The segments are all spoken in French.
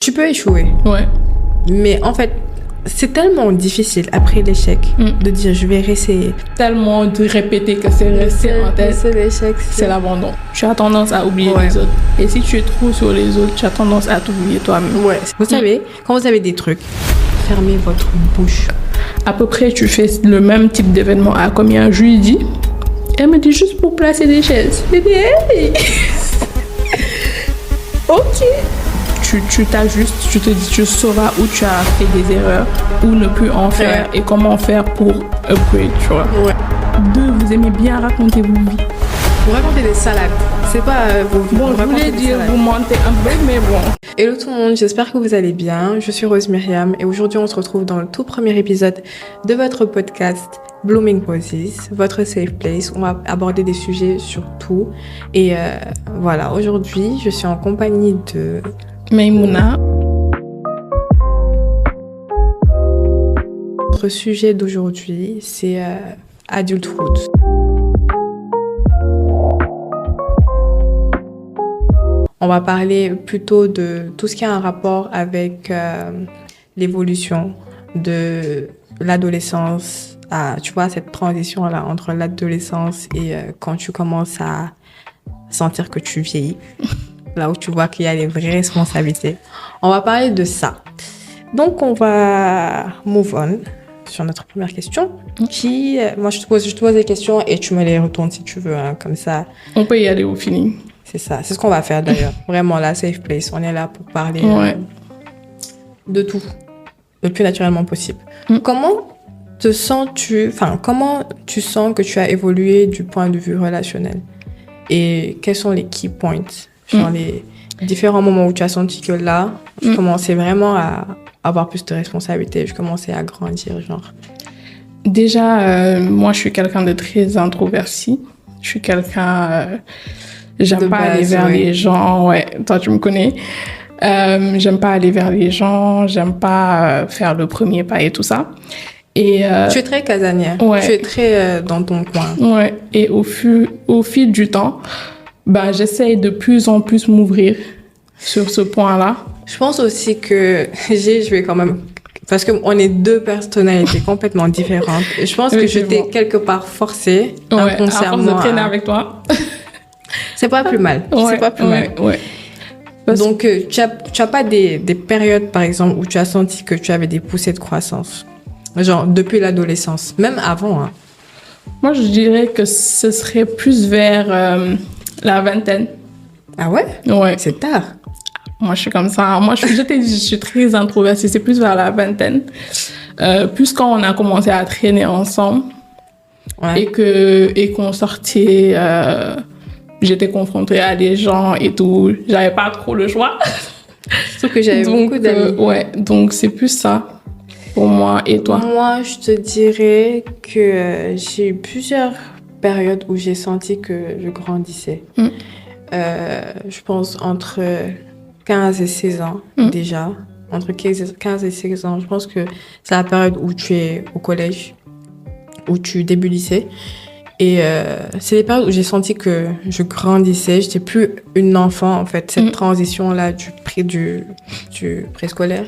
Tu peux échouer. Ouais. Mais en fait, c'est tellement difficile après l'échec de dire je vais réessayer. Tellement de répéter que c'est resté en tête. C'est l'échec. C'est l'abandon. Tu as tendance à oublier les autres. Et si tu es trop sur les autres, tu as tendance à t'oublier toi-même. Ouais. Vous savez, quand vous avez des trucs, fermez votre bouche. À peu près, tu fais le même type d'événement à combien je lui dis. Elle me dit juste pour placer des chaises. Je dis hey. Ok. Tu t'ajustes, tu te dis, tu sauras où tu as fait des erreurs, où ne plus en faire et comment faire pour upgrade, tu vois. Ouais. 2, vous aimez bien raconter vos vies. Vous racontez des salades. C'est pas vos vies. Bon, je voulais dire, vous mentez un peu, mais bon. Hello tout le monde, j'espère que vous allez bien. Je suis Rose Myriam et aujourd'hui on se retrouve dans le tout premier épisode de votre podcast Blooming Poses, votre safe place. On va aborder des sujets sur tout. Et voilà, aujourd'hui je suis en compagnie de Maïmouna. Notre sujet d'aujourd'hui, c'est adulthood. On va parler plutôt de tout ce qui a un rapport avec l'évolution de l'adolescence, tu vois, cette transition-là entre l'adolescence et quand tu commences à sentir que tu vieillis. Là où tu vois qu'il y a les vraies responsabilités. On va parler de ça. Donc, on va move on sur notre première question. Moi, je te pose des questions et tu me les retournes si tu veux, hein, comme ça. On peut y aller au feeling. C'est ça. C'est ce qu'on va faire d'ailleurs. Vraiment, la safe place. On est là pour parler de tout, le plus naturellement possible. Comment tu sens que tu as évolué du point de vue relationnel? Et quels sont les key points? Genre les différents moments où tu as senti que là, je commençais vraiment à avoir plus de responsabilités, je commençais à grandir, genre. Déjà, moi, je suis quelqu'un de très introverti. Je suis quelqu'un... j'aime pas aller vers les gens. Ouais, toi, tu me connais. J'aime pas aller vers les gens. J'aime pas faire le premier pas et tout ça. Et tu es très casanière. Ouais. Tu es très dans ton coin. Ouais. Et au fil du temps... j'essaye de plus en plus m'ouvrir sur ce point-là. Je pense aussi que je vais quand même... Parce qu'on est deux personnalités complètement différentes. Et je pense que je t'ai quelque part forcée, inconsciemment. À force de traîner avec toi. C'est pas plus mal. C'est pas plus mal. Ouais. Donc, tu as pas des périodes, par exemple, où tu as senti que tu avais des poussées de croissance? Genre, depuis l'adolescence. Même avant, hein. Moi, je dirais que ce serait plus vers... la vingtaine. Ah ouais? Ouais. C'est tard. Moi, je suis comme ça. Moi, je suis très introvertie. C'est plus vers la vingtaine. Plus quand on a commencé à traîner ensemble. Ouais. Et qu'on sortait, j'étais confrontée à des gens et tout. J'avais pas trop le choix. Sauf que j'avais beaucoup d'amis. Donc c'est plus ça pour moi. Et toi? Moi, je te dirais que j'ai eu plusieurs période où j'ai senti que je grandissais. Je pense entre 15 et 16 ans déjà. Entre 15 et 16 ans, je pense que c'est la période où tu es au collège, où tu débutes lycée. Et c'est les périodes où j'ai senti que je grandissais. J'étais plus une enfant, en fait. Cette transition-là du préscolaire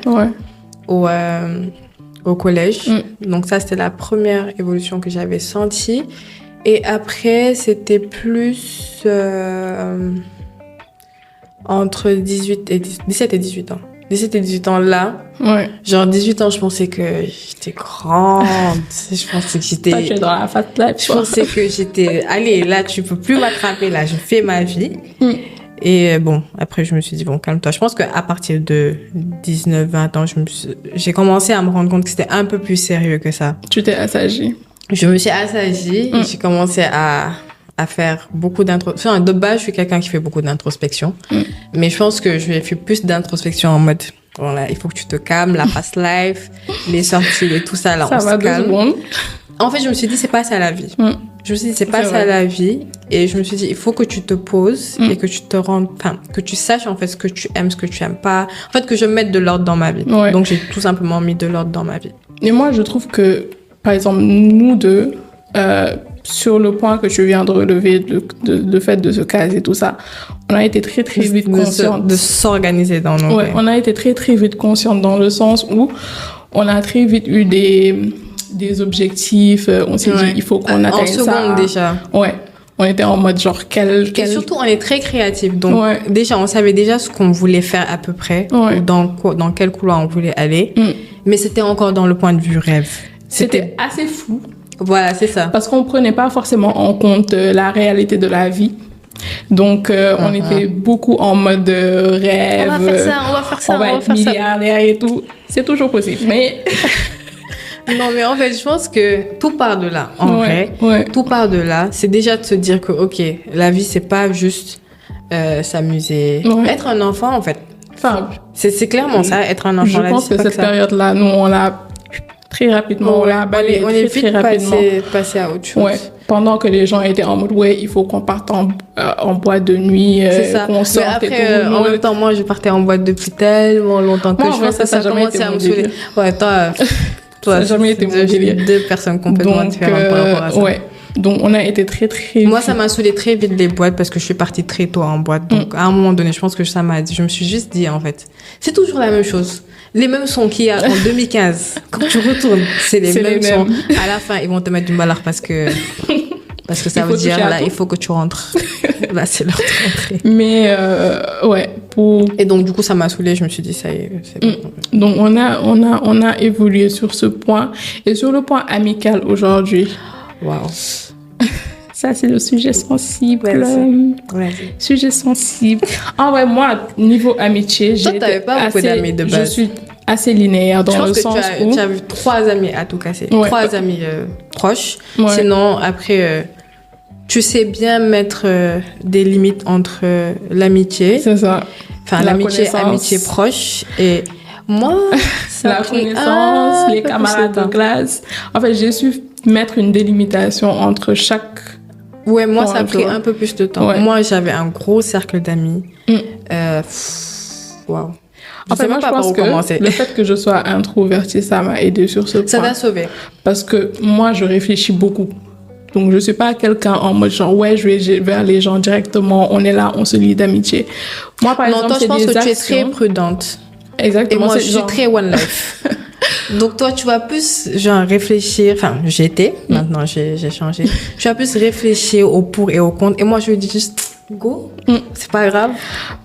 au collège. Donc ça, c'était la première évolution que j'avais sentie. Et après, c'était plus entre 17 et 18 ans. 17 et 18 ans, là. Ouais. Genre, 18 ans, je pensais que j'étais grande. Je pensais que j'étais... Toi, tu es dans la fast life. Je pensais que j'étais... Allez, là, tu peux plus m'attraper. Là, je fais ma vie. Et bon, après, je me suis dit, bon, calme-toi. Je pense qu'à partir de 19, 20 ans, j'ai commencé à me rendre compte que c'était un peu plus sérieux que ça. Tu t'es assagie. Je me suis assagie et j'ai commencé à faire beaucoup d'introspection. Enfin, de base, je suis quelqu'un qui fait beaucoup d'introspection. Mais je pense que je vais faire plus d'introspection en mode, voilà, il faut que tu te calmes, la fast life, les sorties et tout ça, là, on se calme. 2 secondes. En fait, je me suis dit, c'est pas ça la vie. Je me suis dit, c'est pas ça la vie. Et je me suis dit, il faut que tu te poses et que que tu saches, en fait, ce que tu aimes, ce que tu aimes pas. En fait, que je mette de l'ordre dans ma vie. Ouais. Donc, j'ai tout simplement mis de l'ordre dans ma vie. Et moi, je trouve que, par exemple, nous deux, sur le point que tu viens de relever, le fait de se caser et tout ça, on a été très vite consciente de s'organiser dans nos ouais, on a été très vite consciente dans le sens où on a très vite eu des objectifs. On s'est dit, il faut qu'on atteigne ça. En seconde déjà. Ouais. On était en mode genre Et surtout, on est très créatifs. Donc, déjà, on savait déjà ce qu'on voulait faire à peu près. Ouais. Dans quel couloir on voulait aller. Mais c'était encore dans le point de vue rêve. C'était assez fou. Voilà, c'est ça. Parce qu'on prenait pas forcément en compte la réalité de la vie. Donc, on était beaucoup en mode rêve. On va faire ça, on va faire ça, on va être milliardaire et tout. C'est toujours possible. Mais... Non, mais en fait, je pense que tout part de là. En vrai, tout part de là. C'est déjà de se dire que, OK, la vie, c'est pas juste s'amuser. Être un enfant, en fait. Enfin, c'est clairement ça, être un enfant. Je pense que cette période-là, nous, on l'a très rapidement, on l'a balayé très rapidement. Passé à autre chose. Ouais. Pendant que les gens étaient en mode, il faut qu'on parte en boîte de nuit, qu'on sorte. Mais après, en même temps, moi, je partais en boîte depuis tellement longtemps que ça commençait à me saouler. Ouais, toi, ça n'a jamais été mon délire. Deux personnes complètement différentes par rapport à ça. Ouais. Donc, on a été très Moi, ça m'a saoulé très vite les boîtes parce que je suis partie très tôt en boîte. Donc, à un moment donné, je pense que ça m'a dit, je me suis juste dit, en fait, c'est toujours la même chose. Les mêmes sons qu'il y a en 2015. Quand tu retournes, c'est les mêmes sons. À la fin, ils vont te mettre du malheur parce que ça veut dire, là, il faut que tu rentres. Là, c'est l'heure de rentrer. Mais, Et donc, du coup, ça m'a saoulée. Je me suis dit, ça y est, c'est bon. Donc, on a évolué sur ce point. Et sur le point amical aujourd'hui. Waouh. Ça, c'est le sujet sensible. Vas-y. Sujet sensible. En vrai, moi, niveau amitié, toi, t'avais pas beaucoup d'amis de base. Je suis assez linéaire dans le sens où... tu as vu 3 amis à tout casser. 3 amis proches. Ouais. Sinon, après, tu sais bien mettre des limites entre l'amitié. C'est ça. Enfin, l'amitié, amitié proche. Et moi, ça la connaissance, les camarades de classe. En fait, j'ai su mettre une délimitation entre chaque... Ouais, moi, ça a pris un peu plus de temps. Ouais. Moi, j'avais un gros cercle d'amis. Waouh. En fait, moi, je pense que le fait que je sois introvertie, ça m'a aidé sur ce point. Ça t'a sauvé. Parce que moi, je réfléchis beaucoup. Donc, je suis pas quelqu'un en mode genre, je vais vers les gens directement, on est là, on se lie d'amitié. Moi, par exemple, toi, je pense que tu es actions... très prudente. Exactement. Et moi, je suis très one life. Donc, toi, tu vas plus, genre, réfléchir. Enfin, j'étais. Maintenant, j'ai changé. Tu vas plus réfléchir au pour et au contre. Et moi, je dis juste, go. C'est pas grave.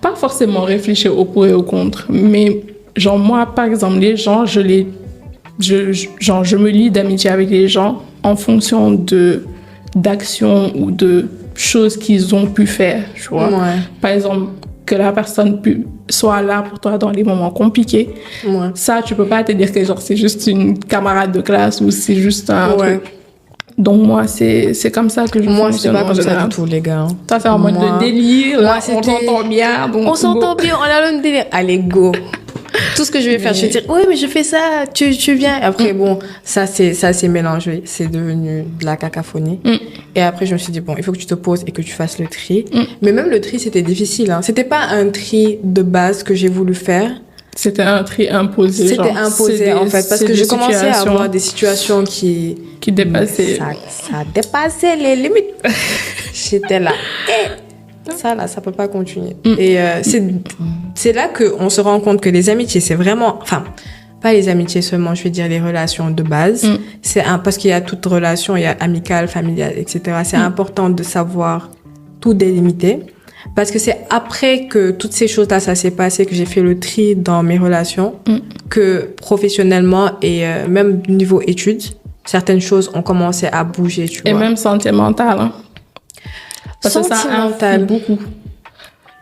Pas forcément réfléchir au pour et au contre. Mais, genre, moi, par exemple, les gens, je me lie d'amitié avec les gens en fonction d'actions ou de choses qu'ils ont pu faire, tu vois. Ouais. Par exemple, que la personne soit là pour toi dans les moments compliqués. Ouais. Ça, tu peux pas te dire que genre c'est juste une camarade de classe ou c'est juste un truc. Donc moi, c'est comme ça que je Moi, fonctionne. Moi, c'est pas comme ça du tout, les gars. Toi, c'est en mode de délire. Là, on s'entend bien. Donc on s'entend bien, on a le même délire. Allez, go. Tout ce que je vais faire, je vais dire, oui, mais je fais ça, tu viens. Et après, bon, ça s'est mélangé. C'est devenu de la cacophonie. Et après, je me suis dit, bon, il faut que tu te poses et que tu fasses le tri. Mais même le tri, c'était difficile. Hein. C'était pas un tri de base que j'ai voulu faire. C'était un tri imposé. C'était imposé, en fait. Parce que je commençais à avoir des situations qui dépassaient. Ça dépassait les limites. J'étais là. Ça, là, ça peut pas continuer. Et c'est là qu'on se rend compte que les amitiés, c'est vraiment... Enfin, pas les amitiés seulement, je vais dire les relations de base. Parce qu'il y a toute relation, il y a amicale, familiale, etc. C'est important de savoir tout délimiter. Parce que c'est après que toutes ces choses-là, ça s'est passé, que j'ai fait le tri dans mes relations, que professionnellement et même niveau études, certaines choses ont commencé à bouger, tu vois. Et même sentimental, hein. Parce que ça influe beaucoup.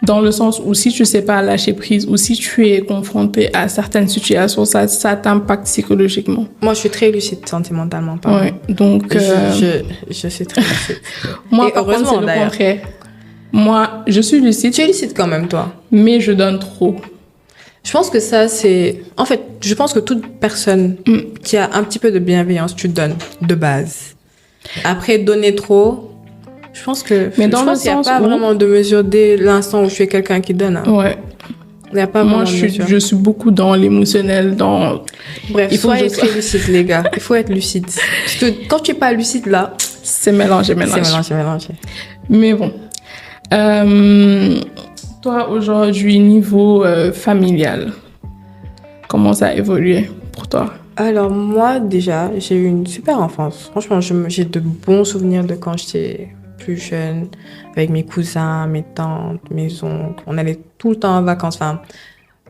Dans le sens où si tu sais pas lâcher prise ou si tu es confronté à certaines situations, ça t'impacte psychologiquement. Moi, je suis très lucide sentimentalement. Ouais, donc... Je suis très lucide. Moi, par contre, c'est le contraire. Moi, je suis lucide. Tu es lucide quand même, toi. Mais je donne trop. Je pense que ça, c'est... En fait, je pense que toute personne qui a un petit peu de bienveillance, tu donnes de base. Après, donner trop... Je pense que... Mais dans je pense qu'il n'y a pas vraiment de mesure dès l'instant où je suis quelqu'un qui donne. Hein. Ouais. Il n'y a pas Moi, vraiment de mesure. je suis beaucoup dans l'émotionnel, dans... Bref, il faut être très lucide, les gars. Il faut être lucide. Parce que quand tu n'es pas lucide, là... C'est mélangé. C'est mélangé. Mais bon. Toi, aujourd'hui, niveau familial, comment ça a évolué pour toi? Alors moi, déjà, j'ai eu une super enfance. Franchement, j'ai de bons souvenirs de quand j'étais plus jeune, avec mes cousins, mes tantes, mes oncles. On allait tout le temps en vacances. Enfin,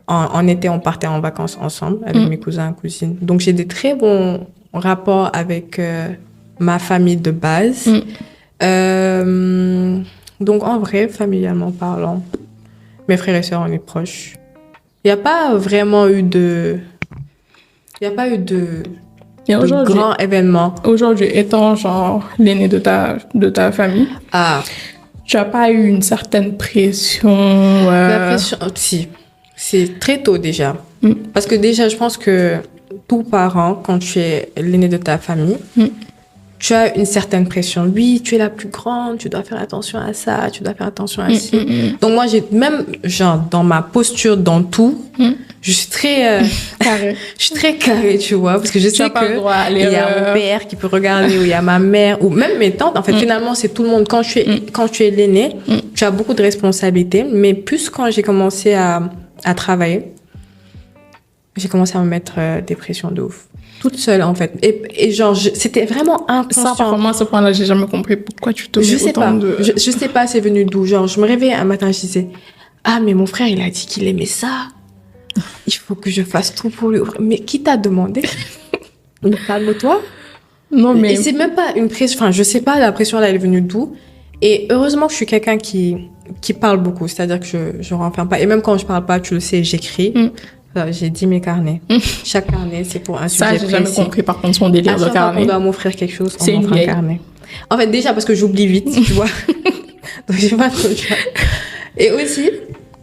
en été, on partait en vacances ensemble avec mes cousins et cousines. Donc, j'ai des très bons rapports avec ma famille de base. Donc, en vrai, familialement parlant, mes frères et sœurs, on est proches. Il n'y a pas vraiment eu de... Il n'y a pas eu de grands événements. Aujourd'hui, étant genre l'aîné de ta famille, tu n'as pas eu une certaine pression La pression, si. C'est très tôt déjà. Parce que déjà, je pense que tout parent, quand tu es l'aîné de ta famille, tu as une certaine pression. Oui, tu es la plus grande, tu dois faire attention à ça, tu dois faire attention à ci. Donc moi, j'ai même, genre, dans ma posture, dans tout, je suis très carré. Je suis très carrée, tu vois, parce que je sais que il y a mon père qui peut regarder, ou il y a ma mère, ou même mes tantes. En fait, finalement, c'est tout le monde. Quand tu es l'aîné, tu as beaucoup de responsabilités. Mais plus quand j'ai commencé à travailler, j'ai commencé à me mettre des pressions de ouf. Toute seule, en fait. Et genre, c'était vraiment inconscient. Ça, par moi, à ce point-là, j'ai jamais compris pourquoi tu te mets autant de... Je sais pas, c'est venu d'où. Genre, je me réveillais un matin, je disais, ah, mais mon frère, il a dit qu'il aimait ça. Il faut que je fasse tout pour lui. Mais qui t'a demandé? Calme-toi. Non, mais... Et c'est même pas une pression... Enfin, je sais pas, la pression, là, elle est venue d'où. Et heureusement que je suis quelqu'un qui parle beaucoup. C'est-à-dire que je renferme pas. Et même quand je parle pas, tu le sais, j'écris. J'ai 10 mes carnets. Chaque carnet, c'est pour un sujet précis. Ça, j'ai jamais compris, par contre, son délire de carnet. À chaque fois qu'on doit m'offrir quelque chose, on m'offre un carnet. En fait, déjà, parce que j'oublie vite, tu vois. Donc, j'ai pas trop le choix. Et aussi,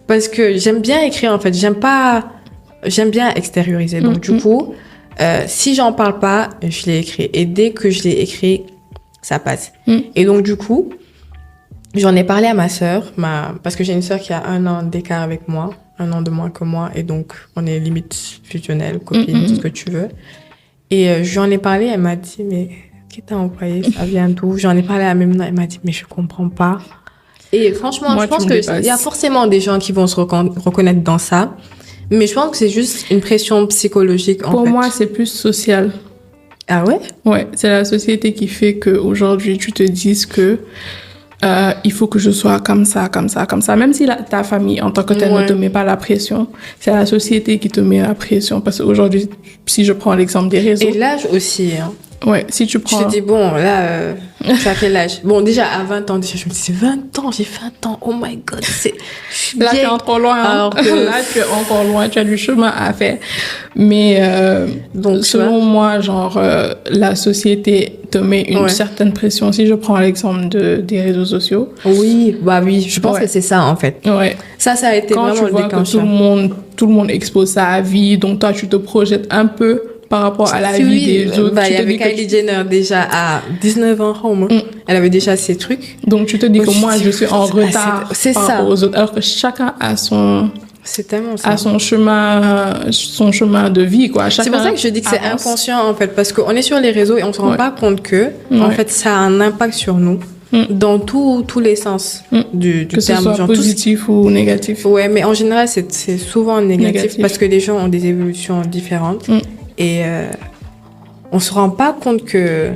parce que j'aime bien écrire, en fait. J'aime bien extérioriser. Donc, du coup, si j'en parle pas, je l'ai écrit. Et dès que je l'ai écrit, ça passe. Et donc, du coup, j'en ai parlé à ma sœur, parce que j'ai une sœur qui a 1 an d'écart avec moi. 1 an de moins que moi, et donc on est limite fusionnelle, copine, tout ce que tu veux. Et j'en ai parlé, elle m'a dit, mais qui t'a envoyé, ça vient d'où? J'en ai parlé à Memna, elle m'a dit, mais je comprends pas. Et franchement, moi, je pense qu'il y a forcément des gens qui vont se reconnaître dans ça, mais je pense que c'est juste une pression psychologique, en fait. Pour moi, c'est plus social. Ah ouais? Ouais, c'est la société qui fait qu'aujourd'hui, tu te dises que il faut que je sois comme ça, comme ça, comme ça. Même si ta famille, en tant que telle, ne te met pas la pression, c'est la société qui te met la pression. Parce qu'aujourd'hui, si je prends l'exemple des réseaux... Et l'âge aussi, hein. Ouais, si tu prends... Je te dis, bon, là, tu as quel âge? Bon, déjà, à 20 ans, déjà, je me disais, 20 ans, j'ai 20 ans, oh my God, là, tu es encore loin. Alors que... Là, tu es encore loin, tu as du chemin à faire. Mais donc, selon moi, genre, la société te met une certaine pression. Si je prends l'exemple des réseaux sociaux... Oui, bah oui, je pense que c'est ça, en fait. Ouais. Ça a été quand vraiment tu vois le déclencheur. Que tout le monde expose sa vie, donc toi, tu te projettes un peu par rapport à la vie des autres. Il y avait Kylie Jenner déjà à 19 ans, elle avait déjà ses trucs. Donc tu te dis que moi, je suis en retard par rapport aux autres, alors que chacun a son chemin de vie, quoi. C'est pour ça que je dis que c'est inconscient, en fait, parce qu'on est sur les réseaux et on se rend pas compte que, en fait, ça a un impact sur nous. Dans tous les sens du terme. Que ce soit genre, positif ou négatif. Ouais, mais en général, c'est souvent négatif parce que les gens ont des évolutions différentes. Et on se rend pas compte que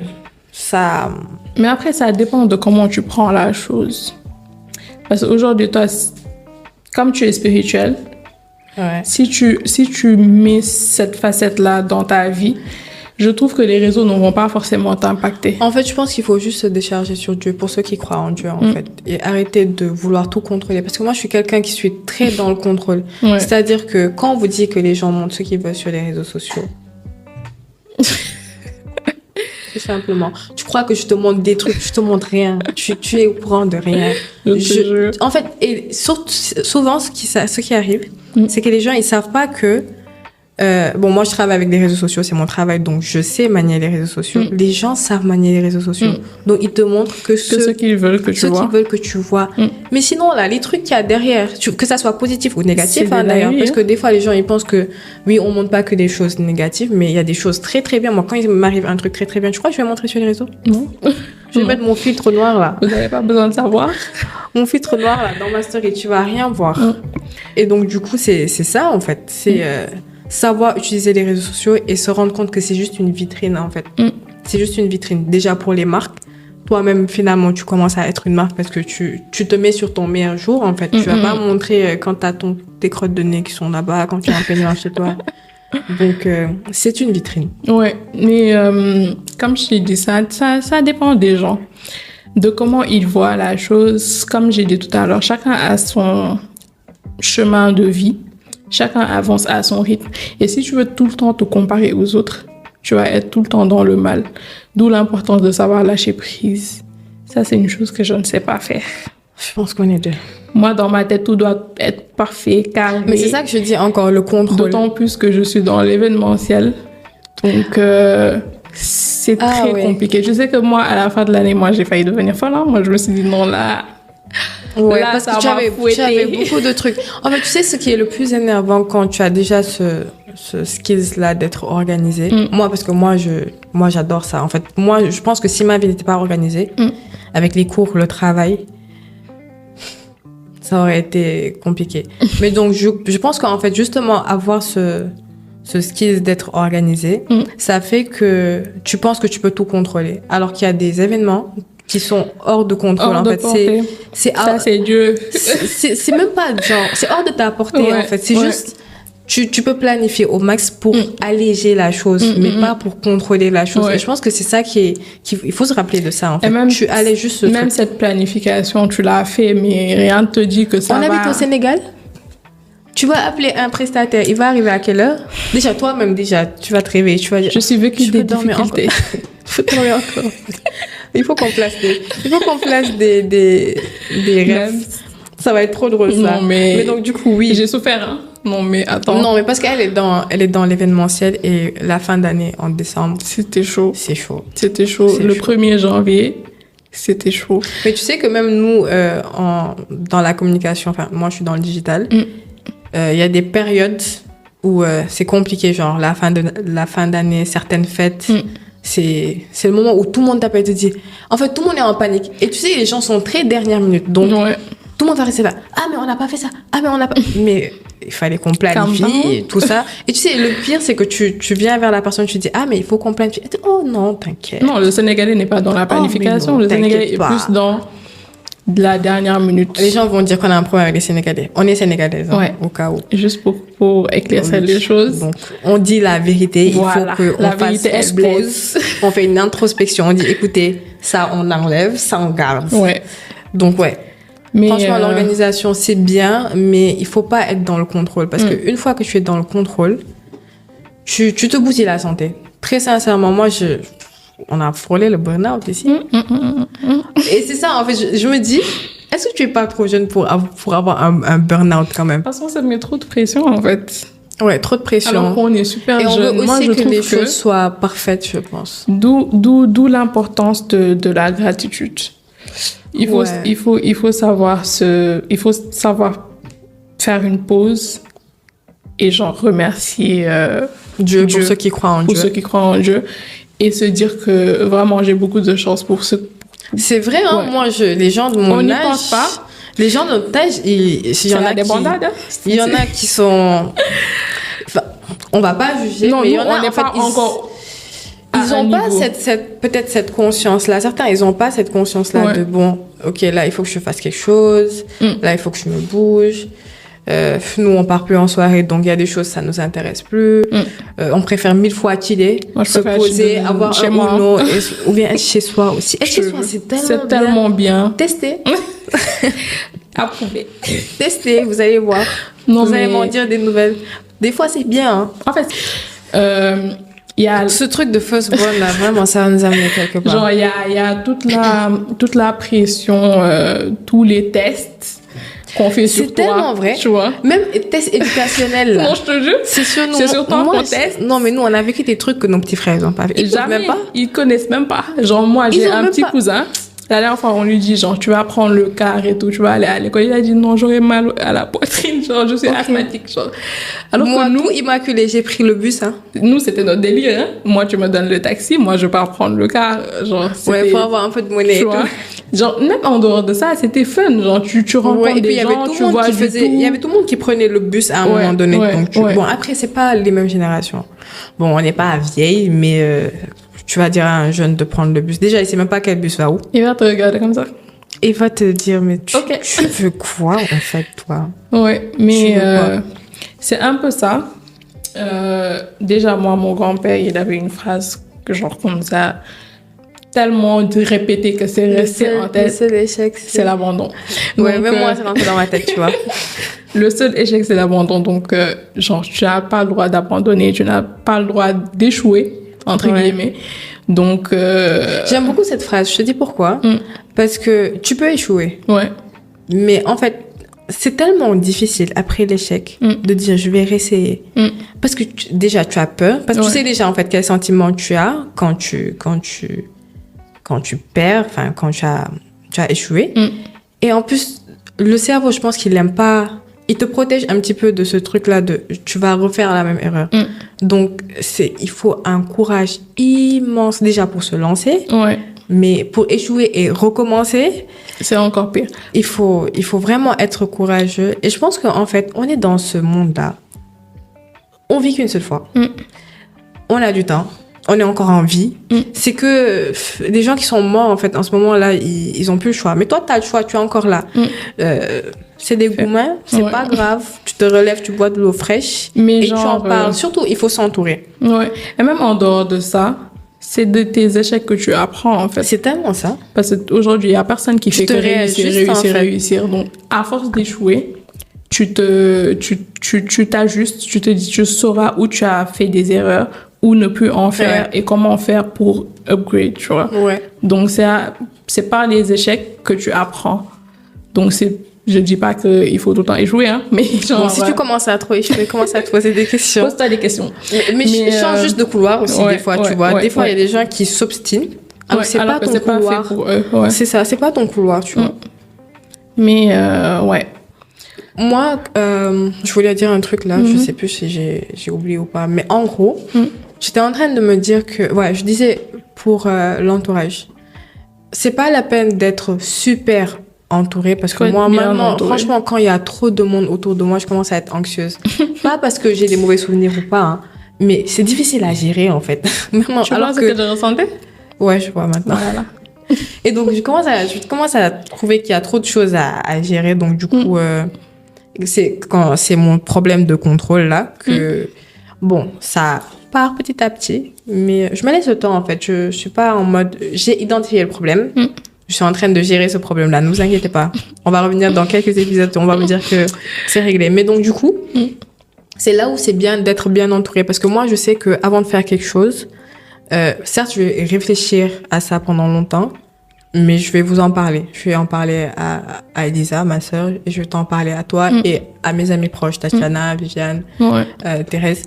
ça... Mais après, ça dépend de comment tu prends la chose. Parce qu'aujourd'hui, toi, comme tu es spirituel, si tu mets cette facette-là dans ta vie, je trouve que les réseaux ne vont pas forcément t'impacter. En fait, je pense qu'il faut juste se décharger sur Dieu, pour ceux qui croient en Dieu, en fait. Et arrêter de vouloir tout contrôler. Parce que moi, je suis quelqu'un qui suis très dans le contrôle. C'est-à-dire que quand on vous dit que les gens montrent ce qu'ils veulent sur les réseaux sociaux, tout simplement. Tu crois que je te montre des trucs, je te montre rien. Tu es au courant de rien. En fait, et souvent, ce qui arrive, c'est que les gens, ils savent pas que... bon, moi, je travaille avec les réseaux sociaux, c'est mon travail, donc je sais manier les réseaux sociaux. Les gens savent manier les réseaux sociaux. Donc, ils te montrent que ce qu'ils veulent que tu vois. Ce qu'ils veulent que tu vois. Mais sinon, là, les trucs qu'il y a derrière, que ça soit positif ou négatif, d'ailleurs, parce que des fois, les gens, ils pensent que, oui, on montre pas que des choses négatives, mais il y a des choses très, très bien. Moi, quand il m'arrive un truc très, très bien, tu crois que je vais montrer sur les réseaux? Non. Je vais mettre mon filtre noir là. Vous n'avez pas besoin de savoir. Mon filtre noir là dans ma story, tu vas rien voir. Et donc du coup, c'est ça en fait. C'est savoir utiliser les réseaux sociaux et se rendre compte que c'est juste une vitrine en fait. C'est juste une vitrine. Déjà pour les marques. Toi-même, finalement, tu commences à être une marque parce que tu te mets sur ton meilleur jour, en fait. Tu vas pas montrer quand t'as tes crottes de nez qui sont là-bas, quand tu as un peignoir chez toi. Donc, c'est une vitrine. Ouais, mais comme je t'ai dit, ça dépend des gens, de comment ils voient la chose. Comme j'ai dit tout à l'heure, chacun a son chemin de vie, chacun avance à son rythme. Et si tu veux tout le temps te comparer aux autres, tu vas être tout le temps dans le mal. D'où l'importance de savoir lâcher prise. Ça, c'est une chose que je ne sais pas faire. Je pense qu'on est deux. Moi, dans ma tête, tout doit être parfait, carré. Mais c'est ça que je dis encore, le contrôle. D'autant plus que je suis dans l'événementiel. Donc, c'est très compliqué. Je sais que moi, à la fin de l'année, j'ai failli devenir folle. Moi, je me suis dit, non, là... Ouais, là, parce que tu avais beaucoup de trucs. En fait, tu sais, ce qui est le plus énervant quand tu as déjà ce skills-là d'être organisé. Moi, parce que moi, j'adore ça. En fait, moi, je pense que si ma vie n'était pas organisée, avec les cours, le travail, ça aurait été compliqué. Mais donc, je pense qu'en fait, justement, avoir ce skills d'être organisé, ça fait que tu penses que tu peux tout contrôler. Alors qu'il y a des événements qui sont hors de contrôle, en fait. Ça, c'est Dieu. C'est même pas genre, c'est hors de ta portée, en fait. C'est juste, tu peux planifier au max pour alléger la chose, mais pas pour contrôler la chose. Et je pense que c'est ça il faut se rappeler de ça, en fait. Et même, tu allèges juste ce truc. Cette planification, tu l'as fait, mais rien ne te dit que ça va. On habite au Sénégal. Tu vas appeler un prestataire, il va arriver à quelle heure? Déjà, toi-même, tu vas te réveiller, tu vas dire... Je suis vécu des difficultés. Tu peux dormir encore. Il faut qu'on place des rêves. Ça va être trop drôle, ça. Non, mais donc, du coup, oui. J'ai souffert, hein. Non, mais attends. Non, mais parce qu'elle est dans l'événementiel et la fin d'année, en décembre. C'était chaud. C'est chaud. C'était chaud. Le 1er janvier, c'était chaud. Mais tu sais que même nous, dans la communication, enfin, moi, je suis dans le digital, il y a des périodes où c'est compliqué, genre la fin d'année, certaines fêtes... C'est le moment où tout le monde t'appelle et te dit... En fait, tout le monde est en panique. Et tu sais, les gens sont très dernière minute. Donc, tout le monde va rester là. Ah, mais on n'a pas fait ça. Ah, mais on n'a pas... Mais il fallait qu'on planifie et tout ça. Et tu sais, le pire, c'est que tu viens vers la personne, tu dis... Ah, mais il faut qu'on planifie. Et oh non, t'inquiète. Non, le Sénégalais n'est pas dans la planification. Le Sénégalais est plus dans de la dernière minute. Les gens vont dire qu'on a un problème avec les Sénégalais. On est Sénégalais, au cas où. Juste pour éclaircir les choses. Donc, on dit la vérité. Voilà. Il faut qu'on se pose. On fait une introspection. On dit, écoutez, ça, on enlève, ça, on garde. Ouais. Donc, mais franchement, l'organisation, c'est bien, mais il faut pas être dans le contrôle. Parce qu'une fois que tu es dans le contrôle, tu te bousilles la santé. Très sincèrement, moi, on a frôlé le burn-out ici. Et c'est ça, en fait, je me dis, est-ce que tu es pas trop jeune pour avoir un burn-out quand même? De toute façon, ça met trop de pression, en fait. Ouais, trop de pression. Alors qu'on est super jeune. Et on veut aussi que les choses soient parfaites, je pense. D'où l'importance de la gratitude. Il faut savoir faire une pause et genre remercier Dieu pour ceux qui croient en Dieu. Pour ceux qui croient en Dieu. Et se dire que vraiment j'ai beaucoup de chance pour ce. C'est vrai, hein. Ouais. Moi, les gens de mon âge. On n'y pense pas. Les gens de notre âge, il y en a des bandades. Il y en a qui sont. Enfin, on va pas juger. Non, mais nous, on n'est pas encore. Ils ont pas peut-être cette conscience-là. Certains, ils ont pas cette conscience-là de bon, ok, là, il faut que je fasse quelque chose. Là, il faut que je me bouge. Nous, on part plus en soirée, donc il y a des choses, ça nous intéresse plus. On préfère 1000 fois chiller, se poser, avoir un Uno, ou bien être chez soi aussi. Être chez soi, c'est tellement bien. Testez. Approuvé. Testez, vous allez voir. Vous allez m'en dire des nouvelles. Des fois, c'est bien. Hein. En fait, il y a ce truc de first born là, vraiment, ça va nous amener quelque part. Genre, il y a toute la pression, tous les tests qu'on fait sur toi. C'est tellement vrai. Tu vois. Même tests éducationnels là. Non, je te jure. C'est sur nous. C'est sur toi qu'on teste. Non, mais nous, on a vécu des trucs que nos petits frères n'ont pas vécu. Jamais. Même pas. Ils connaissent même pas. Genre, moi, j'ai un petit cousin. La dernière fois, on lui dit, genre, tu vas prendre le car et tout, tu vas aller à l'école. Il a dit, non, j'aurais mal à la poitrine, genre, je suis asthmatique, genre. Alors moi, que nous, tout immaculé, j'ai pris le bus, hein. Nous, c'était notre délire, hein. Moi, tu me donnes le taxi, moi, je pars prendre le car, genre. Ouais, faut avoir un peu de monnaie et tout. Genre, même en dehors de ça, c'était fun, genre, tu rencontres des gens, tu vois du tout. Il y avait tout le monde qui prenait le bus à un moment donné. Donc, bon, après, c'est pas les mêmes générations. Bon, on n'est pas vieille, mais tu vas dire à un jeune de prendre le bus. Déjà, il sait même pas quel bus va où. Il va te regarder comme ça. Il va te dire, mais tu veux quoi, en fait, toi? Ouais, mais c'est un peu ça. Déjà, moi, mon grand-père, il avait une phrase que genre comme ça, tellement répétée que c'est resté en tête. Le seul échec, c'est l'abandon. Ouais, donc, même moi, c'est rentré dans ma tête, tu vois. Le seul échec, c'est l'abandon. Donc, genre, tu n'as pas le droit d'abandonner, tu n'as pas le droit d'échouer, entre guillemets. Donc, j'aime beaucoup cette phrase. Je te dis pourquoi. Parce que tu peux échouer. Ouais. Mais en fait, c'est tellement difficile après l'échec de dire je vais réessayer. Parce que déjà, tu as peur. Parce que tu sais déjà, en fait, quel sentiment tu as quand tu perds, enfin, quand tu as échoué. Et en plus, le cerveau, je pense qu'il n'aime pas. Il te protège un petit peu de ce truc-là de tu vas refaire la même erreur. Donc, il faut un courage immense déjà pour se lancer. Ouais. Mais pour échouer et recommencer, c'est encore pire. Il faut vraiment être courageux. Et je pense qu'en fait, on est dans ce monde-là. On vit qu'une seule fois. On a du temps. On est encore en vie. C'est que les gens qui sont morts, en fait, en ce moment-là, ils ont plus le choix. Mais toi, tu as le choix. Tu es encore là. C'est des gourmands. C'est pas grave. Tu te relèves, tu bois de l'eau fraîche. Mais et genre, tu en parles. Surtout, il faut s'entourer. Ouais. Et même en dehors de ça, c'est de tes échecs que tu apprends, en fait. C'est tellement ça. Parce qu'aujourd'hui, il n'y a personne qui fait que réussir. Donc, à force d'échouer, tu t'ajustes, tu te dis, tu sauras où tu as fait des erreurs, où ne plus en faire et comment faire pour upgrade, tu vois. Ouais. Donc, c'est par les échecs que tu apprends. Donc, je dis pas qu'il faut tout le temps échouer, hein, mais genre... Bon, si tu commences à trop échouer, commence à te poser des questions. Pose-toi des questions. Mais change juste de couloir aussi, des fois, tu vois. Des fois, il y a des gens qui s'obstinent. Alors, c'est pas ton couloir. Pas fait pour eux, c'est ça, c'est pas ton couloir, tu vois. Mais, ouais. Moi, je voulais dire un truc là, je sais plus si j'ai oublié ou pas, mais en gros, j'étais en train de me dire que, je disais pour l'entourage, c'est pas la peine d'être super entourée parce que moi maintenant franchement quand il y a trop de monde autour de moi je commence à être anxieuse. Pas parce que j'ai des mauvais souvenirs ou pas, hein, mais c'est difficile à gérer en fait. Maintenant, tu vois ce que je ressentais? Ouais, je vois maintenant. Voilà. Et donc je commence à trouver qu'il y a trop de choses à gérer, donc du coup c'est mon problème de contrôle là que bon ça part petit à petit, mais je me laisse le temps en fait. Je suis pas en mode j'ai identifié le problème. Je suis en train de gérer ce problème-là. Ne vous inquiétez pas. On va revenir dans quelques épisodes. On va vous dire que c'est réglé. Mais donc, du coup, c'est là où c'est bien d'être bien entouré. Parce que moi, je sais qu'avant de faire quelque chose, certes, je vais réfléchir à ça pendant longtemps, mais je vais vous en parler. Je vais en parler à Elisa, ma sœur, et je vais t'en parler à toi et à mes amis proches, Tatiana, Viviane, Thérèse.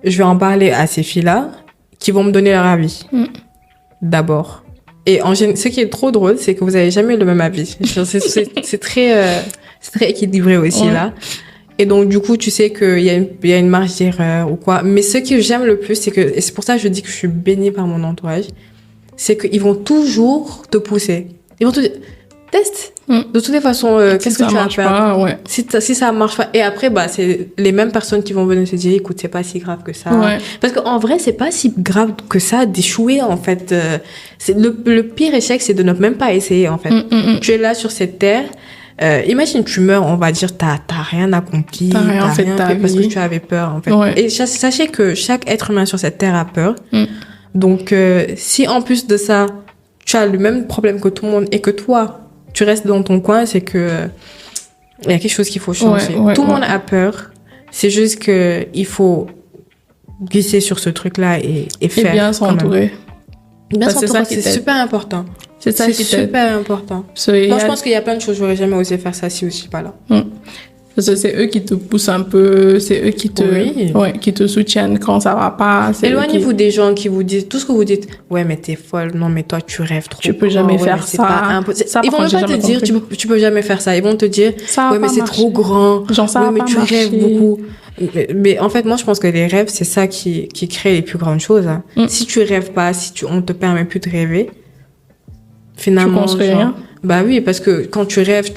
Je vais en parler à ces filles-là qui vont me donner leur avis. D'abord. Et ce qui est trop drôle, c'est que vous avez jamais le même avis. C'est très équilibré aussi là. Et donc du coup, tu sais qu'il y a une marge d'erreur ou quoi. Mais ce que j'aime le plus, et c'est pour ça que je dis que je suis bénie par mon entourage, c'est qu'ils vont toujours te pousser. Ils vont te dire, teste. De toutes les façons, qu'est-ce que tu vas faire? Si ça marche pas. Et après, c'est les mêmes personnes qui vont venir te dire, écoute, c'est pas si grave que ça. Parce qu'en vrai, c'est pas si grave que ça d'échouer, en fait. Le pire échec, c'est de ne même pas essayer, en fait. Tu es là sur cette terre. Imagine, tu meurs, on va dire, t'as rien accompli. T'as rien fait parce que tu avais peur, en fait. Et sachez que chaque être humain sur cette terre a peur. Donc, si en plus de ça, tu as le même problème que tout le monde et que toi, tu restes dans ton coin, c'est que il y a quelque chose qu'il faut changer. Tout le monde a peur. C'est juste que il faut glisser sur ce truc-là et faire. Et bien s'entourer. Bien s'entourer, c'est super important. C'est super important. Moi, je pense qu'il y a plein de choses. J'aurais jamais osé faire ça si je suis pas là. Parce que c'est eux qui te poussent un peu, c'est eux qui te soutiennent quand ça va pas. Éloignez-vous des gens qui vous disent tout ce que vous dites. Ouais, mais t'es folle. Non, mais toi, tu rêves trop. Tu peux jamais faire ça. Ils vont même pas te dire, tu peux jamais faire ça. Ils vont te dire, ouais, mais c'est trop grand. Genre, ça ouais, mais tu rêves beaucoup. Mais en fait, moi, je pense que les rêves, c'est ça qui crée les plus grandes choses. Hein. Si tu rêves pas, on te permet plus de rêver, finalement. Tu construis rien. Bah oui, parce que quand tu rêves,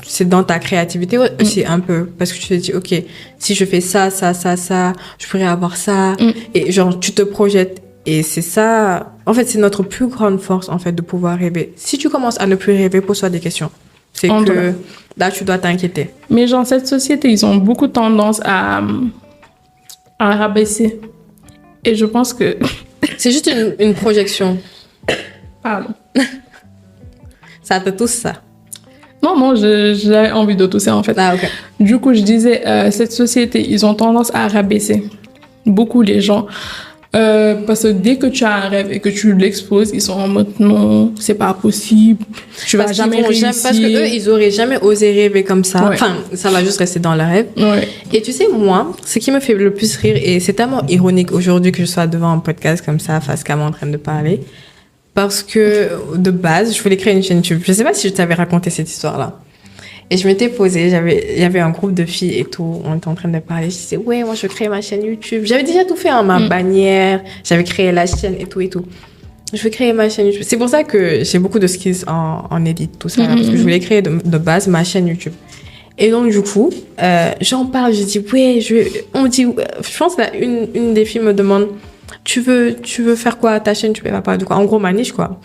c'est dans ta créativité aussi un peu. Parce que tu te dis, OK, si je fais ça, je pourrais avoir ça. Et genre, tu te projettes. Et c'est ça. En fait, c'est notre plus grande force, en fait, de pouvoir rêver. Si tu commences à ne plus rêver, pose-toi des questions. C'est que là, tu dois t'inquiéter. Mais genre, cette société, ils ont beaucoup tendance à rabaisser. Et je pense que... C'est juste une projection. Pardon. Ça te tousse, ça? Non, j'ai envie de tousser, en fait. Ah, OK. Du coup, je disais, cette société, ils ont tendance à rabaisser beaucoup les gens. Parce que dès que tu as un rêve et que tu l'exposes, ils sont en mode non, c'est pas possible, tu vas jamais réussir. Parce que eux, ils auraient jamais osé rêver comme ça. Ouais. Enfin, ça va juste rester dans leur rêve. Ouais. Et tu sais, moi, ce qui me fait le plus rire, et c'est tellement ironique aujourd'hui que je sois devant un podcast comme ça, face cam en train de parler, parce que de base, je voulais créer une chaîne YouTube. Je sais pas si je t'avais raconté cette histoire-là. Et je m'étais posée, il y avait un groupe de filles et tout, on était en train de parler. Je disais, ouais, moi, je crée ma chaîne YouTube. J'avais déjà tout fait, ma bannière, j'avais créé la chaîne et tout et tout. Je veux créer ma chaîne YouTube. C'est pour ça que j'ai beaucoup de skills en edit, tout ça, parce que je voulais créer de base ma chaîne YouTube. Et donc, du coup, j'en parle, je dis, ouais, on me dit, je pense que une des filles me demande, tu veux faire quoi ta chaîne? Tu peux pas de quoi? En gros, ma niche, quoi.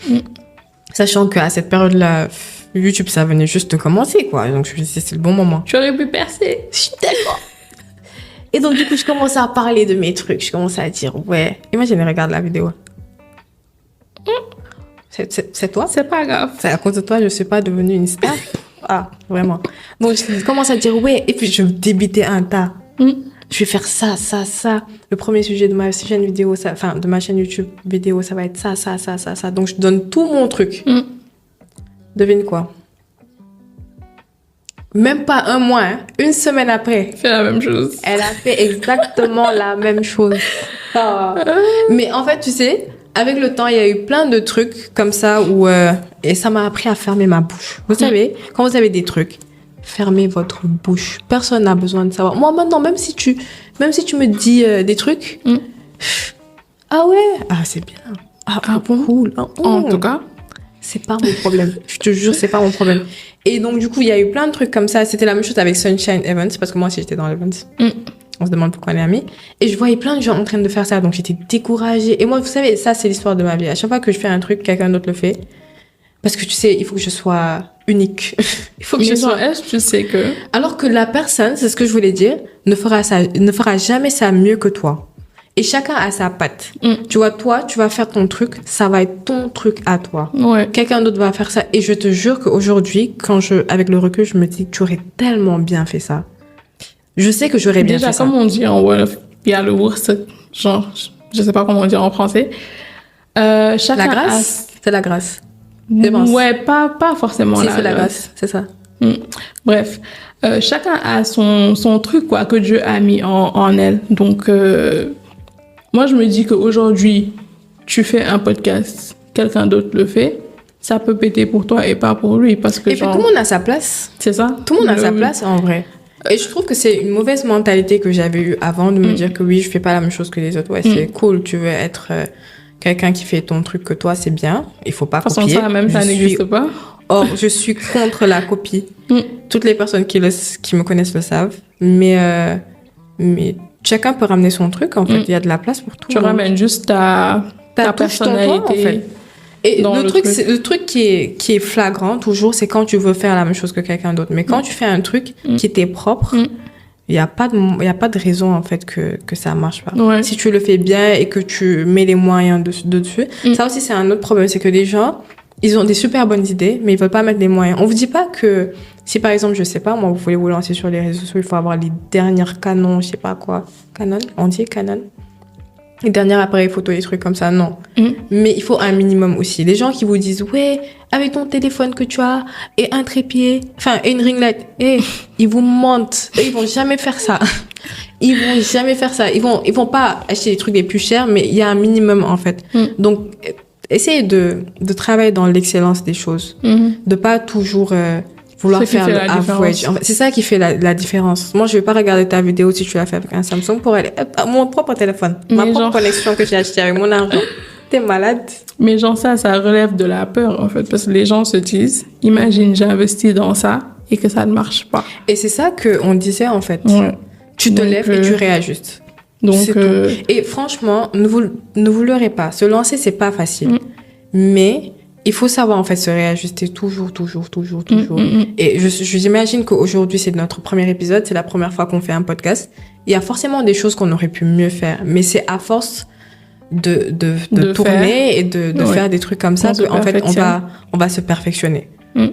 Sachant qu'à cette période-là, YouTube, ça venait juste de commencer, quoi. Donc, je me disais, c'est le bon moment. Tu aurais pu percer. Je suis tellement... Et donc, du coup, je commençais à parler de mes trucs. Je commençais à dire, ouais. Imagine, regarde la vidéo. C'est toi? C'est pas grave. C'est à cause de toi, je suis pas devenue une star. Ah, vraiment. Donc, je commence à dire, ouais. Et puis, je débitais un tas. Je vais faire ça. Le premier sujet de ma chaîne vidéo, de ma chaîne YouTube vidéo, ça va être ça. Donc, je donne tout mon truc. Devine quoi? Même pas un mois, hein. Une semaine après. Fait la même chose. Elle a fait exactement la même chose. Mais en fait, tu sais, avec le temps, il y a eu plein de trucs comme ça où... et ça m'a appris à fermer ma bouche. Vous savez, quand vous avez des trucs, fermez votre bouche. Personne n'a besoin de savoir. Moi, maintenant, même si tu me dis des trucs... Ah ouais? Ah, c'est bien. Ah bon? Cool. En tout cas... C'est pas mon problème. Je te jure, c'est pas mon problème. Et donc, du coup, il y a eu plein de trucs comme ça. C'était la même chose avec Sunshine Events, parce que moi aussi, j'étais dans l'Events. On se demande pourquoi on est amis. Et je voyais plein de gens en train de faire ça. Donc, j'étais découragée. Et moi, vous savez, ça, c'est l'histoire de ma vie. À chaque fois que je fais un truc, quelqu'un d'autre le fait. Parce que tu sais, il faut que je sois unique. Il faut que je sois... Est-ce que tu sais que... Alors que la personne, c'est ce que je voulais dire, ne fera jamais ça mieux que toi. Et chacun a sa patte. Tu vois, toi, tu vas faire ton truc, ça va être ton truc à toi. Ouais. Quelqu'un d'autre va faire ça. Et je te jure qu'aujourd'hui, avec le recul, je me dis que tu aurais tellement bien fait ça. Je sais que j'aurais bien fait ça. Déjà, comme on dit en Wolof, il y a le wurst, genre, je sais pas comment on dit en français. Chacun la grâce? C'est la grâce. Ouais, pas forcément si, c'est la grâce, c'est ça. Bref, chacun a son truc, quoi, que Dieu a mis en elle. Donc, moi, je me dis qu'aujourd'hui, tu fais un podcast, quelqu'un d'autre le fait, ça peut péter pour toi et pas pour lui. Parce que puis, tout le monde a sa place. C'est ça. Tout le monde a sa place, en vrai. Et je trouve que c'est une mauvaise mentalité que j'avais eue avant de me dire que oui, je fais pas la même chose que les autres. Ouais, c'est cool, tu veux être quelqu'un qui fait ton truc que toi, c'est bien. Il faut pas copier. De toute façon, ça, même, ça n'existe pas. Or, je suis contre la copie. Toutes les personnes qui me connaissent le savent. Mais chacun peut ramener son truc, en fait. Il y a de la place pour tout. Tu ramènes juste ta personnalité. Toi, en fait. Et le truc qui est flagrant, toujours, c'est quand tu veux faire la même chose que quelqu'un d'autre. Mais quand tu fais un truc qui t'est propre, il y a pas de raison, en fait, que ça marche pas. Ouais. Si tu le fais bien et que tu mets les moyens dessus. Ça aussi, c'est un autre problème. C'est que les gens, ils ont des super bonnes idées, mais ils veulent pas mettre les moyens. On vous dit pas que si, par exemple, je sais pas, moi, vous voulez vous lancer sur les réseaux sociaux, il faut avoir les dernières canons, je sais pas quoi. Canon? On dit Canon? les derniers appareils photo, des trucs comme ça, non. Mais il faut un minimum aussi. Les gens qui vous disent, ouais, avec ton téléphone que tu as, et un trépied, et une ring light, ils vous mentent. Ils vont jamais faire ça. Ils vont jamais faire ça. Ils vont pas acheter des trucs les plus chers, mais il y a un minimum, en fait. Donc, essayez de travailler dans l'excellence des choses. De pas toujours, vouloir faire le average. En fait, c'est ça qui fait la différence. Moi, je vais pas regarder ta vidéo si tu l'as fait avec un Samsung pour aller à mon propre téléphone. Ma propre connexion que j'ai achetée avec mon argent. T'es malade. Mais genre ça relève de la peur, en fait, parce que les gens se disent, imagine, j'ai investi dans ça et que ça ne marche pas. Et c'est ça qu'on disait, en fait. Ouais. Tu te lèves et tu réajustes. Donc, et franchement, ne vous leurrez pas. Se lancer, c'est pas facile. Mais il faut savoir, en fait, se réajuster toujours. Et j'imagine qu'aujourd'hui, c'est notre premier épisode. C'est la première fois qu'on fait un podcast. Il y a forcément des choses qu'on aurait pu mieux faire. Mais c'est à force de tourner et de faire des trucs comme ça qu'en fait, on va se perfectionner.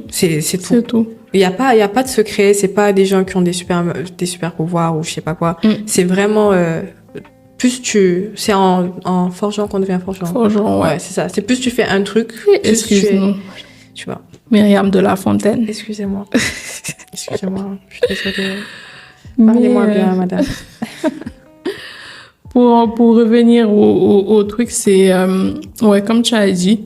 C'est tout. C'est tout. Il y a pas de secret. C'est pas des gens qui ont des super pouvoirs ou je sais pas quoi. C'est vraiment, c'est en forgeant qu'on devient forgeant. Forgeant, ouais. C'est ça. C'est plus tu fais un truc, excuse-moi. Tu vois. Myriam de la Fontaine. Excusez-moi. Excusez-moi. Je suis désolée. Parlez-moi bien, madame. Pour revenir au truc, c'est, comme tu as dit,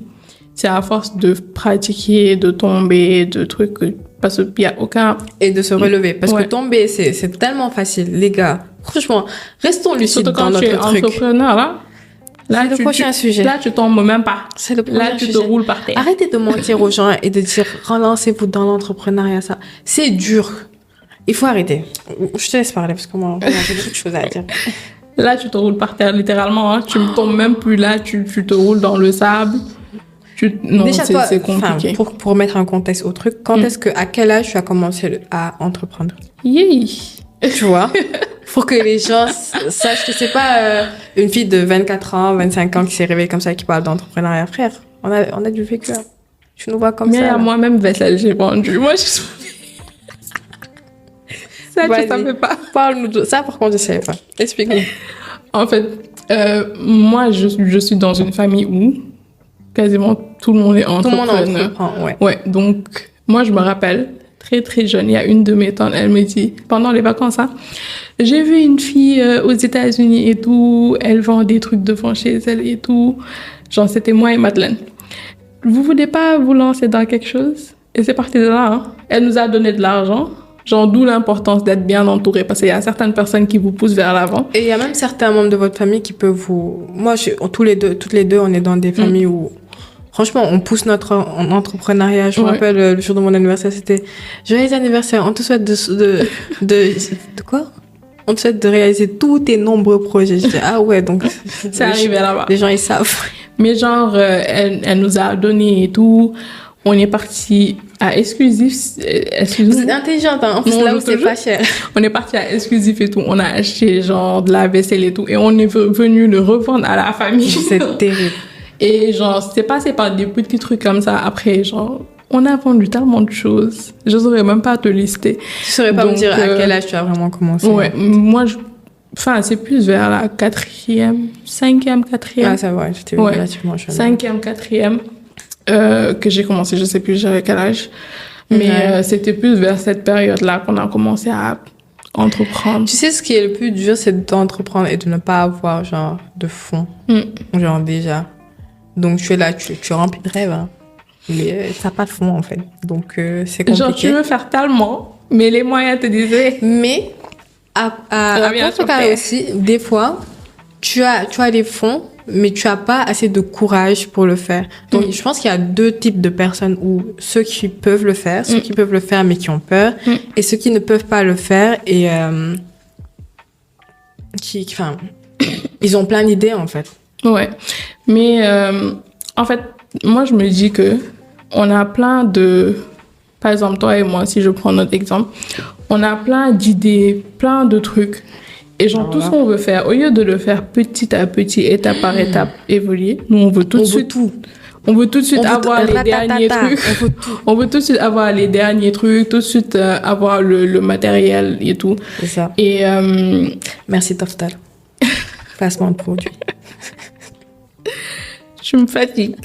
c'est à force de pratiquer, de tomber, de trucs, parce qu'il n'y a aucun... Et de se relever. Parce que tomber, c'est tellement facile. Les gars, franchement, restons lucides dans notre truc. Surtout quand tu es entrepreneur, là. C'est le prochain sujet. Là, tu tombes même pas. C'est le prochain sujet. Là, tu te roules par terre. Arrêtez de mentir aux gens et de dire, relancez-vous dans l'entrepreneuriat, ça. C'est dur. Il faut arrêter. Je te laisse parler parce que moi, j'ai beaucoup de choses à dire. Là, tu te roules par terre, littéralement. Hein. Tu ne tombes même plus là, tu te roules dans le sable. Non, déjà, c'est compliqué. Pour mettre un contexte au truc, à quel âge tu as commencé à entreprendre? Tu vois? Pour que les gens sachent que c'est pas une fille de 24 ans, 25 ans qui s'est réveillée comme ça qui parle d'entrepreneuriat, frère. On a du vécu. Hein. Tu nous vois comme ça. Mais à moi-même, Vessel, j'ai vendu. Moi, je suis... Ça, tu savais pas. Parle-nous de ça, par contre, je savais pas. Explique-nous. En fait, moi, je suis dans une famille où quasiment tout le monde est entrepreneur. Tout le monde entreprend, ouais. Ouais, donc, moi, je me rappelle, très, très jeune, il y a une de mes tantes, elle me dit, pendant les vacances, hein, j'ai vu une fille aux États-Unis et tout, elle vend des trucs devant chez elle et tout. Genre, c'était moi et Madeleine. Vous voulez pas vous lancer dans quelque chose? Et c'est parti de là, hein. Elle nous a donné de l'argent. Genre, d'où l'importance d'être bien entouré, parce qu'il y a certaines personnes qui vous poussent vers l'avant. Et il y a même certains membres de votre famille qui peuvent vous... Moi, toutes les deux, on est dans des familles où, franchement, on pousse notre entrepreneuriat. Je me rappelle, le jour de mon anniversaire, c'était « Joyeux anniversaire, on te souhaite de quoi? On te souhaite de réaliser tous tes nombreux projets. » Je dis « Ah ouais, donc... » C'est arrivé là-bas. Les gens, ils savent. Mais genre, elle nous a donné et tout. On est parti à Exclusif. Vous êtes intelligente, hein. En plus, là où c'est pas cher. On est parti à Exclusif et tout. On a acheté genre de la vaisselle et tout. Et on est venu le revendre à la famille. C'est terrible. Et genre, c'est passé par des petits trucs comme ça. Après, genre, on a vendu tellement de choses. Je saurais même pas te lister. Tu saurais pas me dire à quel âge tu as vraiment commencé? Ouais, moi, c'est plus vers la 5e, 4e. Ah, ça va, j'étais relativement jeune. 5e, 4e. Que j'ai commencé, je sais plus j'avais quel âge, mais c'était plus vers cette période-là qu'on a commencé à entreprendre. Tu sais, ce qui est le plus dur, c'est d'entreprendre et de ne pas avoir genre de fonds, genre déjà. Donc tu es là, tu remplis de rêves, hein. Mais t'as pas de fonds en fait, donc c'est compliqué. Genre tu veux faire tellement, mais les moyens te disaient. Mais à contre-cas aussi, des fois, tu as des fonds, mais tu as pas assez de courage pour le faire. Donc, je pense qu'il y a deux types de personnes, où ceux qui peuvent le faire, ceux qui peuvent le faire mais qui ont peur, et ceux qui ne peuvent pas le faire et ils ont plein d'idées en fait. Ouais, mais en fait, moi je me dis que on a plein de, par exemple toi et moi, si je prends notre exemple, on a plein d'idées, plein de trucs. Et genre, tout ce qu'on veut faire, au lieu de le faire petit à petit, étape par étape, évoluer, nous, on veut tout de suite avoir les derniers trucs. On veut tout de suite avoir les derniers trucs, tout de suite avoir le matériel et tout. C'est ça. Et merci Toftal. Placement de produit. Je me fatigue.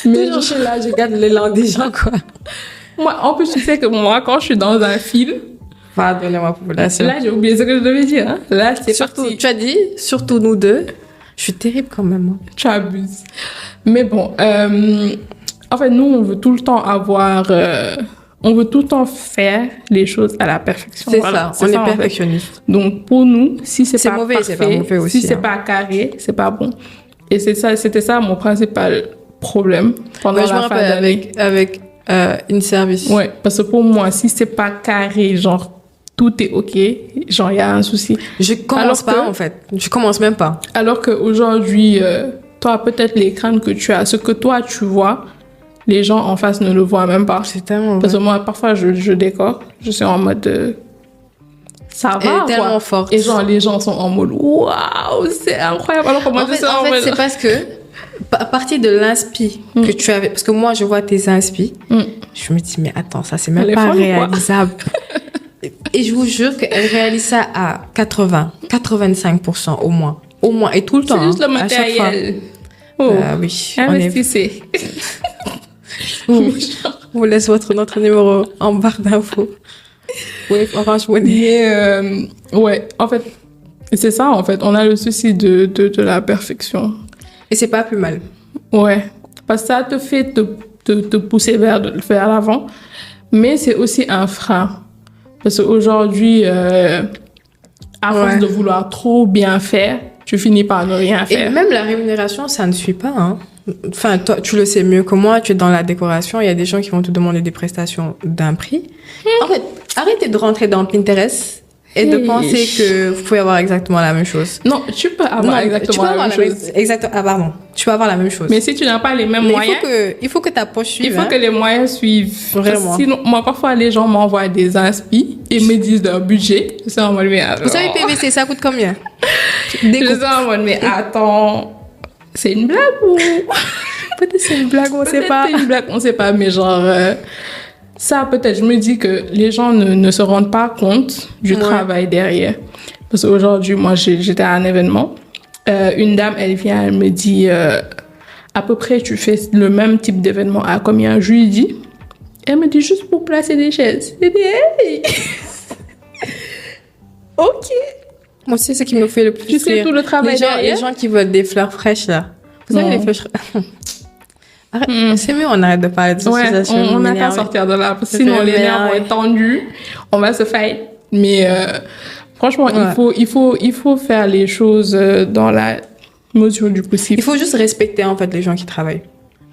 Mais toujours je suis là, je garde l'élan des gens, quoi. Moi, en plus, tu sais que moi, quand je suis dans un film... Pardonnez-moi, population. Là, j'ai oublié ce que je devais dire. Hein. Là, c'est surtout, parti. tu as dit, surtout nous deux. Je suis terrible quand même. Hein. Tu abuses. Mais bon, en fait, nous, on veut tout le temps avoir... on veut tout le temps faire les choses à la perfection. C'est voilà, ça, on est perfectionniste. En fait. Donc, pour nous, si c'est pas mauvais, parfait, c'est pas mauvais aussi, si c'est pas carré, c'est pas bon. Et c'était ça mon principal problème pendant la fin d'année. Avec une service. Ouais, parce que pour moi, si c'est pas carré, genre, tout est OK, genre, il y a un souci. Je commence pas, en fait. Je commence même pas. Alors qu'aujourd'hui, toi, peut-être les craintes que tu as, ce que toi, tu vois, les gens en face ne le voient même pas. C'est tellement Parce que moi, parfois, je décore. Je suis en mode... ça va, est tellement forte. Et genre, les gens sont en mode... Waouh, c'est incroyable. Alors que moi, en fait, c'est parce que... À partir de l'inspi que tu avais... Parce que moi, je vois tes inspi. Je me dis, mais attends, ça, c'est même pas réalisable. Et je vous jure qu'elle réalise ça à 85% au moins. Au moins. Et tout le temps. C'est juste le matériel. Oh, oui. Investissez. On vous laisse notre numéro en barre d'infos. Oui, Orange Money. Ouais, en fait, c'est ça, en fait. On a le souci de la perfection. Et c'est pas plus mal. Ouais, parce que ça te fait te pousser vers l'avant, mais c'est aussi un frein. Parce qu'aujourd'hui, à force de vouloir trop bien faire, tu finis par ne rien faire. Et même la rémunération, ça ne suit pas. Hein. Enfin, toi, tu le sais mieux que moi, tu es dans la décoration, il y a des gens qui vont te demander des prestations d'un prix. En fait, arrêtez de rentrer dans Pinterest et de penser que vous pouvez avoir exactement la même chose. Non, tu peux avoir exactement la même chose. Ah, pardon. Tu peux avoir la même chose. Mais si tu n'as pas les mêmes moyens... Il faut que ta poche suive. Il faut que les moyens suivent. Vraiment. Sinon, moi, parfois, les gens m'envoient des inspi et me disent leur budget. Je suis en mode, mais attends. Vous savez, PVC, ça coûte combien? Je suis en mode, mais attends, c'est une blague ou... Peut-être c'est une blague, on sait pas. C'est une blague, on sait pas, mais genre... ça, peut-être, je me dis que les gens ne se rendent pas compte du travail derrière. Parce qu'aujourd'hui, moi, j'étais à un événement. Une dame, elle vient, elle me dit, à peu près, tu fais le même type d'événement à combien? Je lui dis. Elle me dit, juste pour placer des chaises. J'ai dit, hey! OK. Moi aussi, c'est ce qui me fait le plus rire. Tu sais tout le travail derrière. Les gens qui veulent des fleurs fraîches, là. Vous savez, les fleurs c'est mieux, on arrête de parler de situation. On n'a qu'à sortir de là. Sinon, les nerfs vont être tendus. On va se fight. Mais franchement, il faut faire les choses dans la mesure du possible. Il faut juste respecter, en fait, les gens qui travaillent.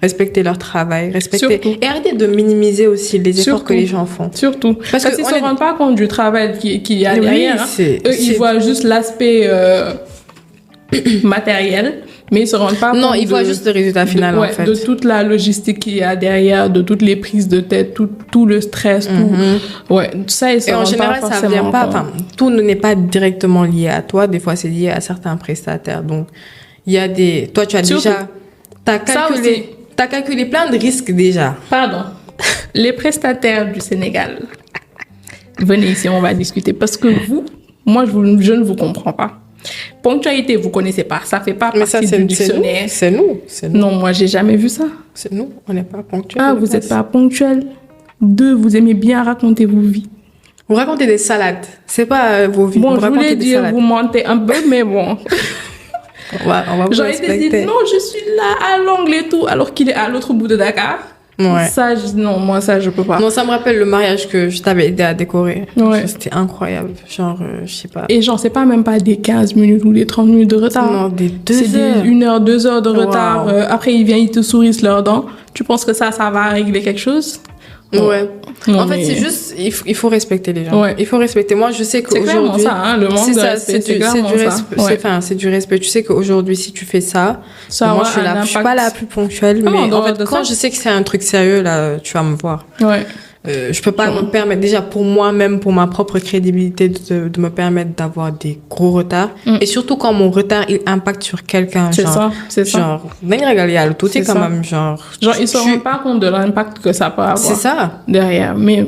Respecter leur travay. Surtout. Et arrêter de minimiser aussi les efforts que les gens font. Surtout. Parce qu'ils ne se rendent pas compte du travail qu'il y a derrière. Eux, ils voient juste l'aspect matériel. Mais ils se rendent pas compte. Non, ils voient juste le résultat final, en fait. De toute la logistique qu'il y a derrière, de toutes les prises de tête, tout le stress, tout. Ouais, ça, ils se rendent pas forcément compte. Et en général, ça vient pas, tout n'est pas directement lié à toi. Des fois, c'est lié à certains prestataires. Donc, il y a des, toi, tu as déjà, t'as calculé plein de risques déjà. Pardon. Les prestataires du Sénégal. Venez ici, on va discuter. Parce que moi, je ne vous comprends pas. Ponctualité, vous connaissez pas. Ça fait pas partie du dictionnaire. C'est nous. Non, moi, j'ai jamais vu ça. C'est nous. On n'est pas ponctuel. Ah, vous n'êtes pas ponctuel. 2, vous aimez bien raconter vos vies. Vous racontez des salades. C'est pas vos vies. Bon, je voulais dire, vous mentez un peu, mais bon. on va vous respecter. Dit, non, je suis là à l'angle et tout, alors qu'il est à l'autre bout de Dakar. Ouais. Ça, moi, je peux pas. Non, ça me rappelle le mariage que je t'avais aidé à décorer. Ouais. C'était incroyable. Genre, je sais pas. Et genre, c'est pas même pas des 15 minutes ou des 30 minutes de retard. Non, des 2 heures. C'est des 1 heure, 2 heures de retard. Après, il vient, il te sourisse leurs dents. Tu penses que ça va régler quelque chose? Ouais. Non, en fait, c'est juste, il faut respecter les gens. Ouais. Il faut respecter. Moi, je sais qu'aujourd'hui. C'est ça, hein, le manque de respect. C'est du respect. Tu sais qu'aujourd'hui, si tu fais ça, moi, je suis pas la plus ponctuelle, mais en fait, quand je sais que c'est un truc sérieux, là, tu vas me voir. Ouais. Je peux pas me permettre, déjà pour moi-même, pour ma propre crédibilité, de me permettre d'avoir des gros retards. Et surtout quand mon retard, il impacte sur quelqu'un. C'est ça. Genre, tout est quand même, genre, ils se rendent pas compte de l'impact que ça peut avoir. C'est ça. Derrière. Mais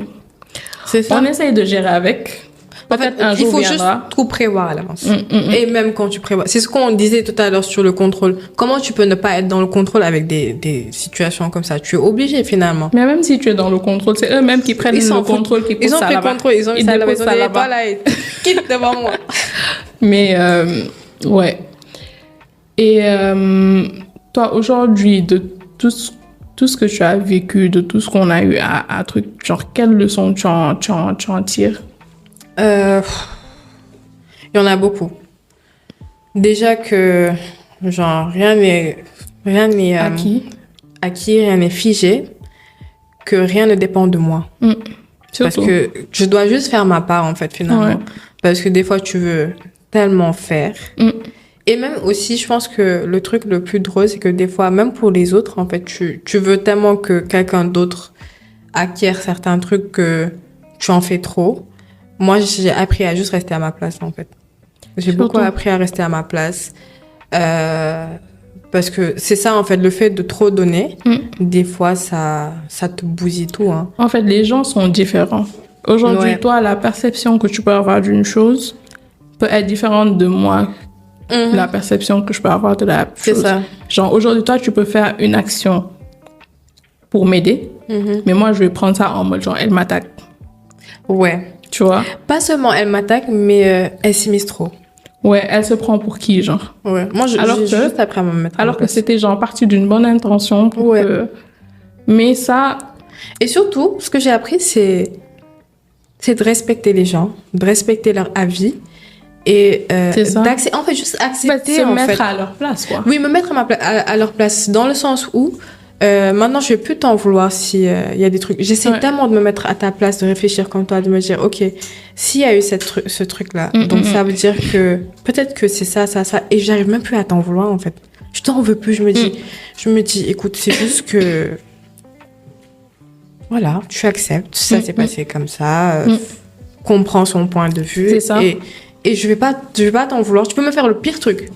c'est ça. On essaye de gérer avec. En fait, il faut juste tout prévoir à l'avance. Et même quand tu prévois, c'est ce qu'on disait tout à l'heure sur le contrôle. Comment tu peux ne pas être dans le contrôle avec des situations comme ça? Tu es obligé finalement. Mais même si tu es dans le contrôle, c'est eux-mêmes qui prennent le contrôle, qui poussent ça là-bas. Ils ont pris le contrôle, ils ont mis ça là-bas. Ils ont dit, toi là, quitte devant moi. Mais ouais. Et toi, aujourd'hui, de tout ce que tu as vécu, de tout ce qu'on a eu à truc, genre, quelle leçon tu en tires? Il y en a beaucoup. Déjà que, genre, rien n'est acquis, rien n'est figé, que rien ne dépend de moi. Parce que je dois juste faire ma part, en fait, finalement. Ouais. Parce que des fois, tu veux tellement faire. Et même aussi, je pense que le truc le plus drôle, c'est que des fois, même pour les autres, en fait, tu veux tellement que quelqu'un d'autre acquiert certains trucs que tu en fais trop. Moi, j'ai appris à juste rester à ma place, en fait. J'ai beaucoup appris à rester à ma place. Parce que c'est ça, en fait, le fait de trop donner, des fois, ça te bousille tout. Hein. En fait, les gens sont différents. Aujourd'hui, toi, la perception que tu peux avoir d'une chose peut être différente de moi. La perception que je peux avoir de la chose. C'est ça. Genre, aujourd'hui, toi, tu peux faire une action pour m'aider, mais moi, je vais prendre ça en mode genre, elle m'attaque. Ouais. Tu vois? Pas seulement elle m'attaque, mais elle s'immisce trop. Ouais, elle se prend pour qui, genre? Ouais. Moi, j'ai juste appris à me mettre alors que c'était genre parti d'une bonne intention pour que... Mais ça... Et surtout, ce que j'ai appris, c'est de respecter les gens, de respecter leur avis. Et en fait, juste accepter, se mettre à leur place, quoi. Oui, me mettre à leur place, dans le sens où maintenant, je vais plus t'en vouloir si y a des trucs. J'essaie tellement de me mettre à ta place, de réfléchir comme toi, de me dire, ok, s'il y a eu ce truc-là, donc ça veut dire que peut-être que c'est ça, et j'arrive même plus à t'en vouloir, en fait. Je t'en veux plus, je me dis, écoute, c'est juste que, voilà, tu acceptes, ça s'est passé comme ça, comprends son point de vue. C'est ça. Et je vais pas t'en vouloir. Tu peux me faire le pire truc.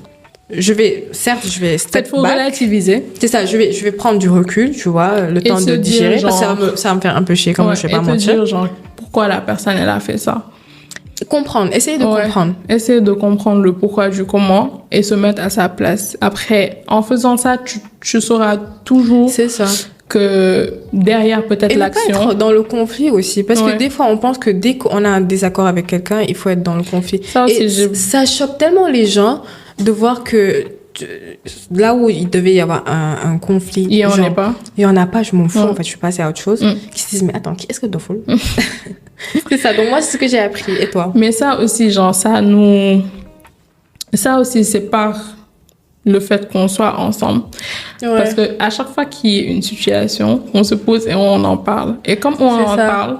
Je vais step faut back. relativiser. C'est ça, je vais prendre du recul, tu vois, le temps de digérer. Genre, parce que ça va me faire un peu chier, comme je vais pas mentir. Et te dire, genre, pourquoi la personne, elle a fait ça. Comprendre, essayer de comprendre. Essayer de comprendre le pourquoi du comment et se mettre à sa place. Après, en faisant ça, tu sauras toujours... C'est ça. Que derrière peut-être l'action... Et ne pas être dans le conflit aussi. Parce que des fois, on pense que dès qu'on a un désaccord avec quelqu'un, il faut être dans le conflit. Ça aussi, ça choque tellement les gens de voir que là où il devait y avoir un conflit... Il n'y en a pas. Il n'y en a pas, je m'en fous. En fait, je suis passée à autre chose. Qui se disent, mais attends, qui est-ce que t'en fous? C'est ça. Donc moi, c'est ce que j'ai appris. Et toi? Mais ça aussi, genre, ça aussi, c'est par... le fait qu'on soit ensemble. Parce que à chaque fois qu'il y a une situation, on se pose et on en parle. Et comme on en parle,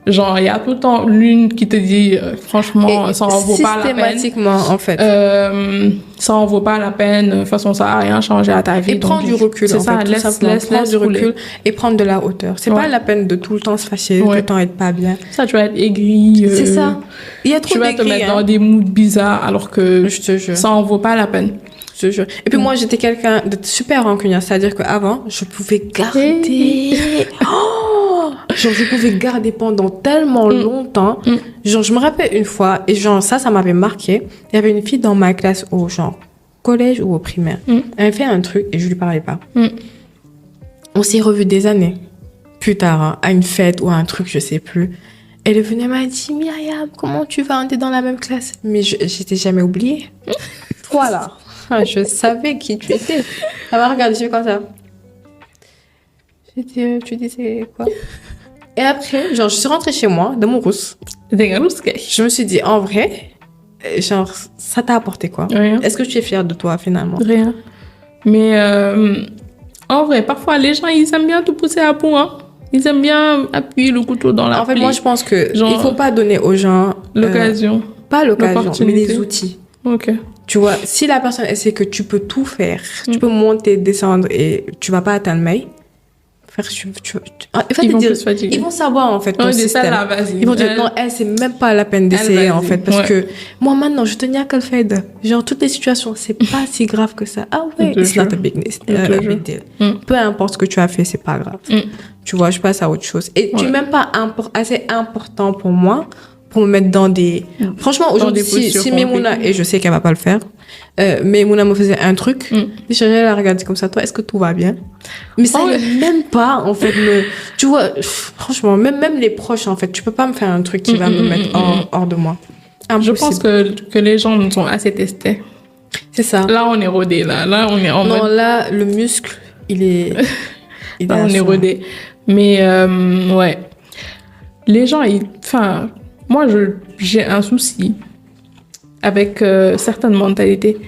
genre, il y a tout le temps l'une qui te dit, franchement, ça en vaut pas la peine. Systématiquement, en fait. Ça en vaut pas la peine. De toute façon, ça n'a rien changé à ta vie. Et prendre du recul, c'est ça, laisse du recul et prendre de la hauteur. C'est pas la peine de tout le temps se fâcher, tout le temps être pas bien. Ça, tu vas être aigri. C'est ça. Il y a trop tu vas te mettre dans des moods bizarres alors que ça en vaut pas la peine. Je jure. Et puis moi, j'étais quelqu'un de super rancunier. C'est-à-dire qu'avant, je pouvais garder... genre, je pouvais garder pendant tellement longtemps. Genre, je me rappelle une fois, et genre, ça m'avait marqué. Il y avait une fille dans ma classe au genre collège ou au primaire. Elle avait fait un truc et je lui parlais pas. On s'est revus des années plus tard, hein, à une fête ou à un truc, je sais plus. Elle est venue, elle m'a dit, Myriam, comment tu vas? On est dans la même classe. Mais j'étais jamais oubliée. Voilà. Je savais qui tu étais. Elle m'a regardé, je fais comme ça. Tu disais quoi? Et après, genre, je suis rentrée chez moi, de mon rousse. Je me suis dit, en vrai, genre, ça t'a apporté quoi? Rien. Est-ce que tu es fière de toi, finalement? Rien. Mais en vrai, parfois, les gens, ils aiment bien te pousser à bout, hein. Ils aiment bien appuyer le couteau dans la plaie. En fait, moi, je pense que genre, il faut pas donner aux gens... l'occasion. Pas l'occasion, mais les outils. Ok. Tu vois, si la personne, elle sait que tu peux tout faire, tu peux monter, descendre et tu vas pas atteindre May, en fait, ils vont savoir, en fait, ton système. Ils vont dire, non, c'est même pas la peine d'essayer, en fait, parce que moi, maintenant, je te dis qu'elle fait genre, toutes les situations, c'est pas si grave que ça. Ah ouais, it's not a big deal. Peu importe ce que tu as fait, c'est pas grave. Tu vois, je passe à autre chose. Et tu n'es même pas assez important pour moi pour me mettre dans des... Franchement, aujourd'hui, si Maimouna, et je sais qu'elle va pas le faire, Maimouna me faisait un truc, j'allais la regarder comme ça, toi, est-ce que tout va bien? Mais ça, même pas, en fait, tu vois, franchement, même les proches, en fait, tu peux pas me faire un truc qui va me mettre hors de moi. Impossible. Je pense que les gens nous ont assez testés. C'est ça. Là, on est rodé, là, on est en mode... Non, là, le muscle, il est... Là, on est rodé. Mais, ouais. Les gens, enfin, moi, j'ai un souci avec certaines mentalités.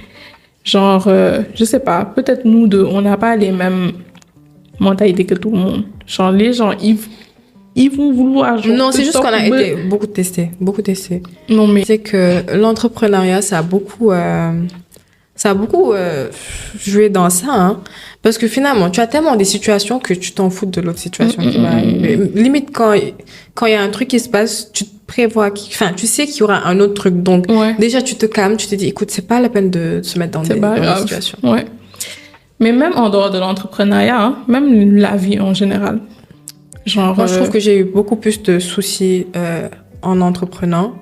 Genre, je sais pas, peut-être nous deux, on n'a pas les mêmes mentalités que tout le monde. Genre, les gens, ils vont vouloir... Genre, non, c'est juste qu'on a été beaucoup testés. Non, mais... C'est que l'entrepreneuriat, ça a beaucoup joué dans ça, hein. Parce que finalement, tu as tellement des situations que tu t'en fous de l'autre situation qui va arriver. Limite, quand il y a un truc qui se passe, tu te prévois, tu sais qu'il y aura un autre truc. Donc, déjà, tu te calmes, tu te dis, écoute, c'est pas la peine de se mettre dans des situations. Ouais. Mais même en dehors de l'entrepreneuriat, hein, même la vie en général. Genre, moi, je trouve que j'ai eu beaucoup plus de soucis en entreprenant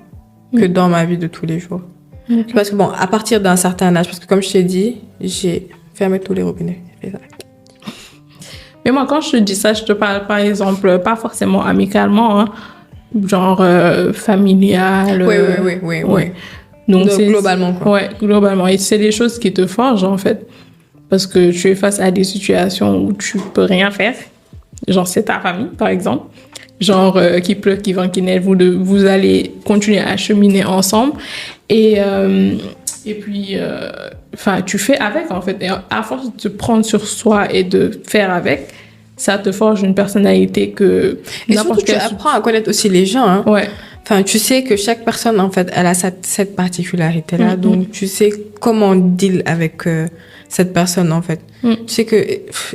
que dans ma vie de tous les jours. Okay. Parce que bon, à partir d'un certain âge, parce que comme je t'ai dit, j'ai fermé tous les robinets. Mais moi, quand je te dis ça, je te parle, par exemple, pas forcément amicalement, hein, genre familial. Oui. Donc, globalement, quoi. Ouais, globalement. Et c'est des choses qui te forgent, en fait. Parce que tu es face à des situations où tu peux rien faire. Genre, c'est ta famille, par exemple. Genre, qui pleut, qui vent, qui neige, vous allez continuer à cheminer ensemble. Et puis, tu fais avec, en fait. Et à force de te prendre sur soi et de faire avec, ça te forge une personnalité que... Et surtout, tu apprends à connaître aussi les gens, hein. Ouais. Enfin, tu sais que chaque personne, en fait, elle a cette particularité-là. Donc, tu sais comment deal avec cette personne, en fait. Tu sais que,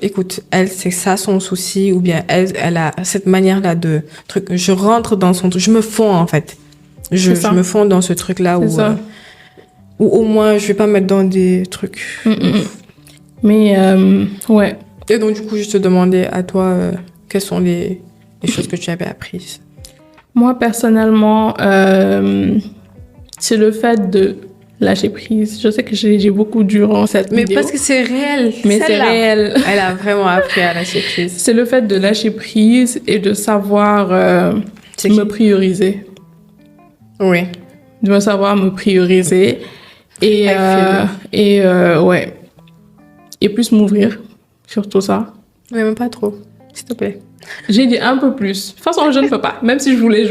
écoute, elle, c'est ça son souci, ou bien elle a cette manière-là de truc. Je rentre dans son truc, je me fonds, en fait. Je me fonds dans ce truc-là où au moins, je vais pas me mettre dans des trucs. Mais, ouais. Et donc, du coup, je te demandais à toi, quelles sont les choses que tu avais apprises? Moi, personnellement, c'est le fait de lâcher prise. Je sais que j'ai beaucoup durant cette vidéo. Mais parce que c'est réel. Mais c'est réel. Elle a vraiment appris à lâcher prise. C'est le fait de lâcher prise et de savoir me prioriser. Oui. De savoir me prioriser. Et ouais. Et plus m'ouvrir. Surtout ça. Mais même pas trop. S'il te plaît. J'ai dit un peu plus. De toute façon, je ne peux pas. Même si je voulais,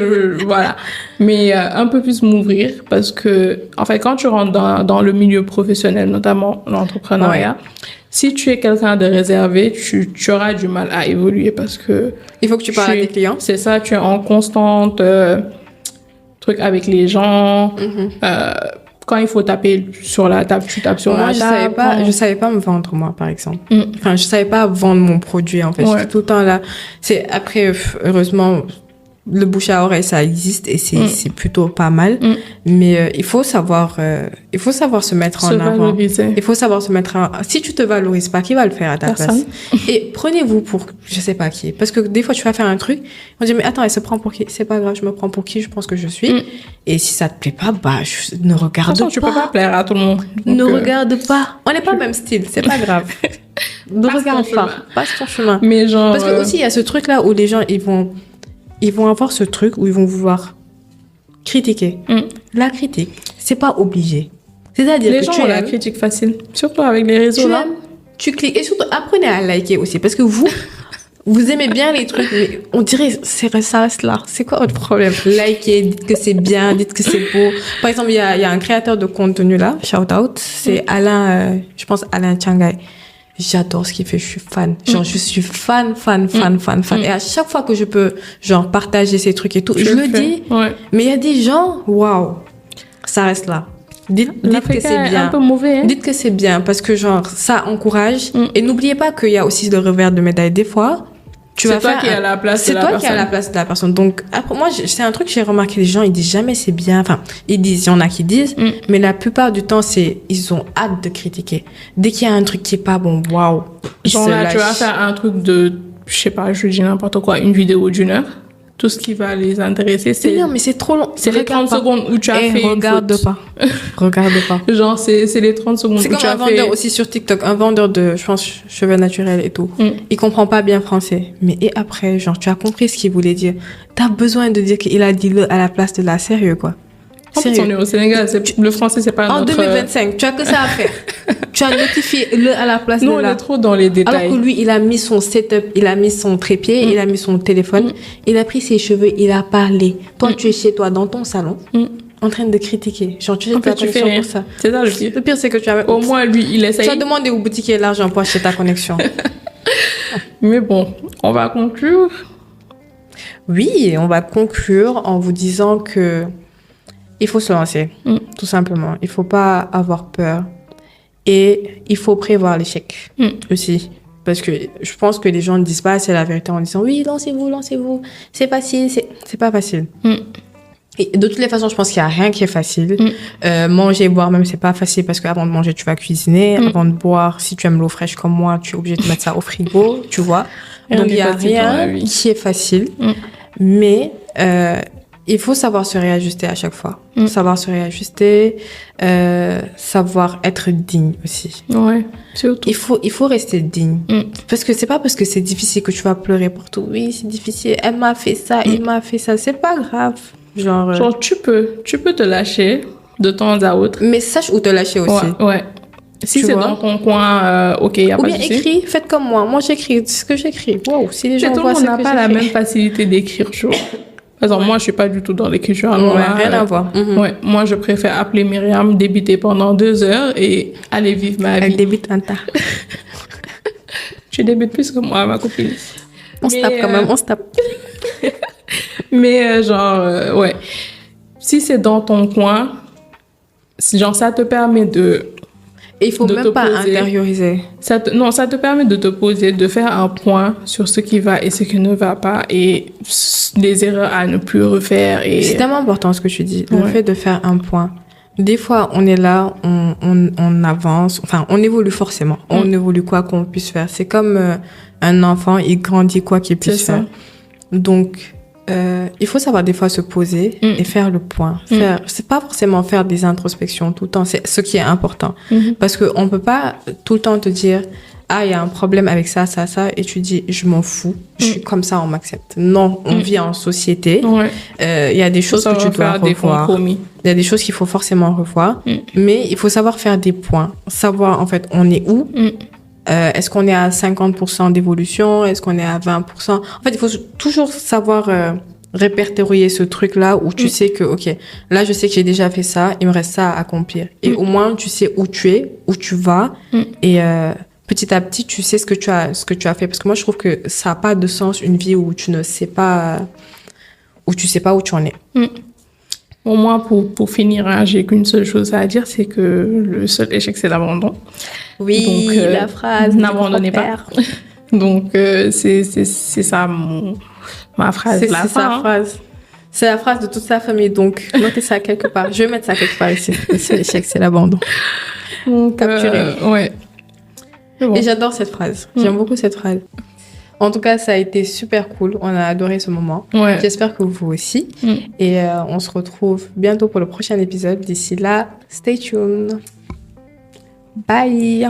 voilà. Mais un peu plus m'ouvrir parce que, en fait, quand tu rentres dans le milieu professionnel, notamment l'entrepreneuriat, si tu es quelqu'un de réservé, tu auras du mal à évoluer parce que... Il faut que tu parles à tes clients. C'est ça, tu es en constante truc avec les gens. Quand il faut taper sur la table, tu tapes sur la table. Je savais pas me vendre, moi, par exemple. Enfin, je savais pas vendre mon produit, en fait. J'étais tout le temps là. Après, heureusement, le bouche à oreille, ça existe et c'est plutôt pas mal. Mais il faut savoir se mettre en avant. Valoriser. Il faut savoir se mettre si tu te valorises pas, qui va le faire à ta place? Et prenez-vous pour je sais pas qui. Parce que des fois, tu vas faire un truc, on dit, mais attends, elle se prend pour qui? C'est pas grave, je me prends pour qui je pense que je suis. Et si ça te plaît pas, ne regarde pas. Tu peux pas plaire à tout le monde. Ne regarde pas. On n'est pas le même style, c'est pas grave. Ne regarde pas. Passe ton chemin. Mais genre... Parce que aussi, il y a ce truc-là où les gens, ils vont avoir ce truc où ils vont vouloir critiquer. La critique, c'est pas obligé. C'est-à-dire les que gens tu ont la critique facile, surtout avec les réseaux là. Tu cliques et surtout apprenez à liker aussi parce que vous aimez bien les trucs, mais on dirait ça reste là. C'est quoi votre problème? Likez, dites que c'est bien, dites que c'est beau. Par exemple, il y a un créateur de contenu là, shout out, c'est Alain, je pense Alain Changai. J'adore ce qu'il fait, je suis fan. Genre, je suis fan. Et à chaque fois que je peux, genre, partager ces trucs et tout, je le dis. Ouais. Mais il y a des gens, waouh, ça reste là. Dites que c'est bien. Un peu mauvais, hein. Dites que c'est bien parce que, genre, ça encourage. Et n'oubliez pas qu'il y a aussi le revers de médaille. Des fois, c'est toi qui es à la place de la personne. C'est toi qui es à la place de la personne. Donc, après, moi, c'est un truc que j'ai remarqué. Les gens, ils disent jamais c'est bien. Enfin, il y en a qui disent. Mais la plupart du temps, ils ont hâte de critiquer. Dès qu'il y a un truc qui est pas bon, waouh. Genre là, tu vas faire un truc de, je sais pas, je dis n'importe quoi, une vidéo d'1 heure. tout ce qui va les intéresser. Mais non, mais c'est trop long. C'est les 30 secondes où tu as fait regarde une faute. Regarde pas. Genre, c'est les 30 secondes où tu as fait... C'est comme un vendeur aussi sur TikTok, un vendeur de, je pense, cheveux naturels et tout. Il comprend pas bien français. Mais et après, genre, tu as compris ce qu'il voulait dire. T'as besoin de dire qu'il a dit le à la place de la, sérieux, quoi. En plus, on est au Sénégal, le français, c'est pas en notre... 2025, tu as que ça à faire. Tu as notifié le à la place de la. Nous, on est trop dans les détails. Alors que lui, il a mis son setup, il a mis son trépied, il a mis son téléphone, il a pris ses cheveux, il a parlé. Toi, tu es chez toi, dans ton salon, en train de critiquer. Genre, tu fais ta connexion pour ça. C'est ça le pire. Le pire, c'est que tu as... Au moins, lui, il essaye. Tu as demandé au boutiquier l'argent pour acheter ta connexion. Mais bon, on va conclure. Oui, on va conclure en vous disant que il faut se lancer, tout simplement. Il faut pas avoir peur. Et il faut prévoir l'échec aussi. Parce que je pense que les gens ne disent pas assez la vérité en disant oui, lancez-vous, lancez-vous. C'est facile, c'est pas facile. Et de toutes les façons, je pense qu'il n'y a rien qui est facile. Manger, boire même, c'est pas facile parce qu'avant de manger, tu vas cuisiner. Avant de boire, si tu aimes l'eau fraîche comme moi, tu es obligé de mettre ça au frigo, tu vois. Donc, il n'y a rien qui est facile. Mais il faut savoir se réajuster à chaque fois. Savoir se réajuster, savoir être digne aussi. Ouais, surtout. Il faut rester digne. Parce que c'est pas parce que c'est difficile que tu vas pleurer pour tout. Oui, c'est difficile. Elle m'a fait ça, il m'a fait ça. C'est pas grave. Genre tu peux te lâcher de temps à autre. Mais sache où te lâcher aussi. Ouais. Si c'est dans ton coin, ok, y a pas de souci. Ou bien écris, faites comme moi. Moi, j'écris ce que j'écris. Wow, si les gens voient ce que j'écris. On n'a pas la même facilité d'écrire, je vois. Par exemple, moi, je suis pas du tout dans l'écriture. Rien à voir. Ouais, moi, je préfère appeler Myriam, débiter pendant 2 heures et aller vivre ma vie. Elle débite un tas. Tu débites plus que moi, ma copine. On se tape quand même, on se tape. Mais ouais. Si c'est dans ton coin, genre, ça te permet de... Et il faut même pas intérioriser. Ça te permet de te poser, de faire un point sur ce qui va et ce qui ne va pas et les erreurs à ne plus refaire. Et... C'est tellement important ce que tu dis, le fait de faire un point. Des fois, on est là, on avance, enfin, on évolue forcément. On évolue quoi qu'on puisse faire. C'est comme un enfant, il grandit quoi qu'il puisse faire. Donc, il faut savoir des fois se poser et faire le point. C'est pas forcément faire des introspections tout le temps, c'est ce qui est important. Parce qu'on peut pas tout le temps te dire ah, il y a un problème avec ça, ça, ça, et tu dis je m'en fous, je suis comme ça, on m'accepte. Non, on vit en société. Il y a des choses que tu dois revoir. Il y a des choses qu'il faut forcément revoir, mais il faut savoir faire des points, savoir en fait on est où. Est-ce qu'on est à 50% d'évolution? Est-ce qu'on est à 20%? En fait, il faut toujours savoir répertorier ce truc-là où tu sais que, ok, là, je sais que j'ai déjà fait ça, il me reste ça à accomplir. Et au moins, tu sais où tu es, où tu vas. Et petit à petit, tu sais ce que tu as fait. Parce que moi, je trouve que ça n'a pas de sens, une vie où tu ne sais pas, où tu sais pas où tu en es. Bon, moi, pour finir, hein, j'ai qu'une seule chose à dire, c'est que le seul échec, c'est l'abandon. Oui, donc, la phrase. N'abandonnez pas. Donc, c'est ça ma phrase. C'est sa phrase. C'est la phrase de toute sa famille. Donc, notez ça quelque part. Je vais mettre ça quelque part ici. Le seul échec, c'est l'abandon. Capturé. Ouais. Bon. Et j'adore cette phrase. J'aime beaucoup cette phrase. En tout cas, ça a été super cool. On a adoré ce moment. Ouais. J'espère que vous aussi. Et on se retrouve bientôt pour le prochain épisode. D'ici là, stay tuned. Bye.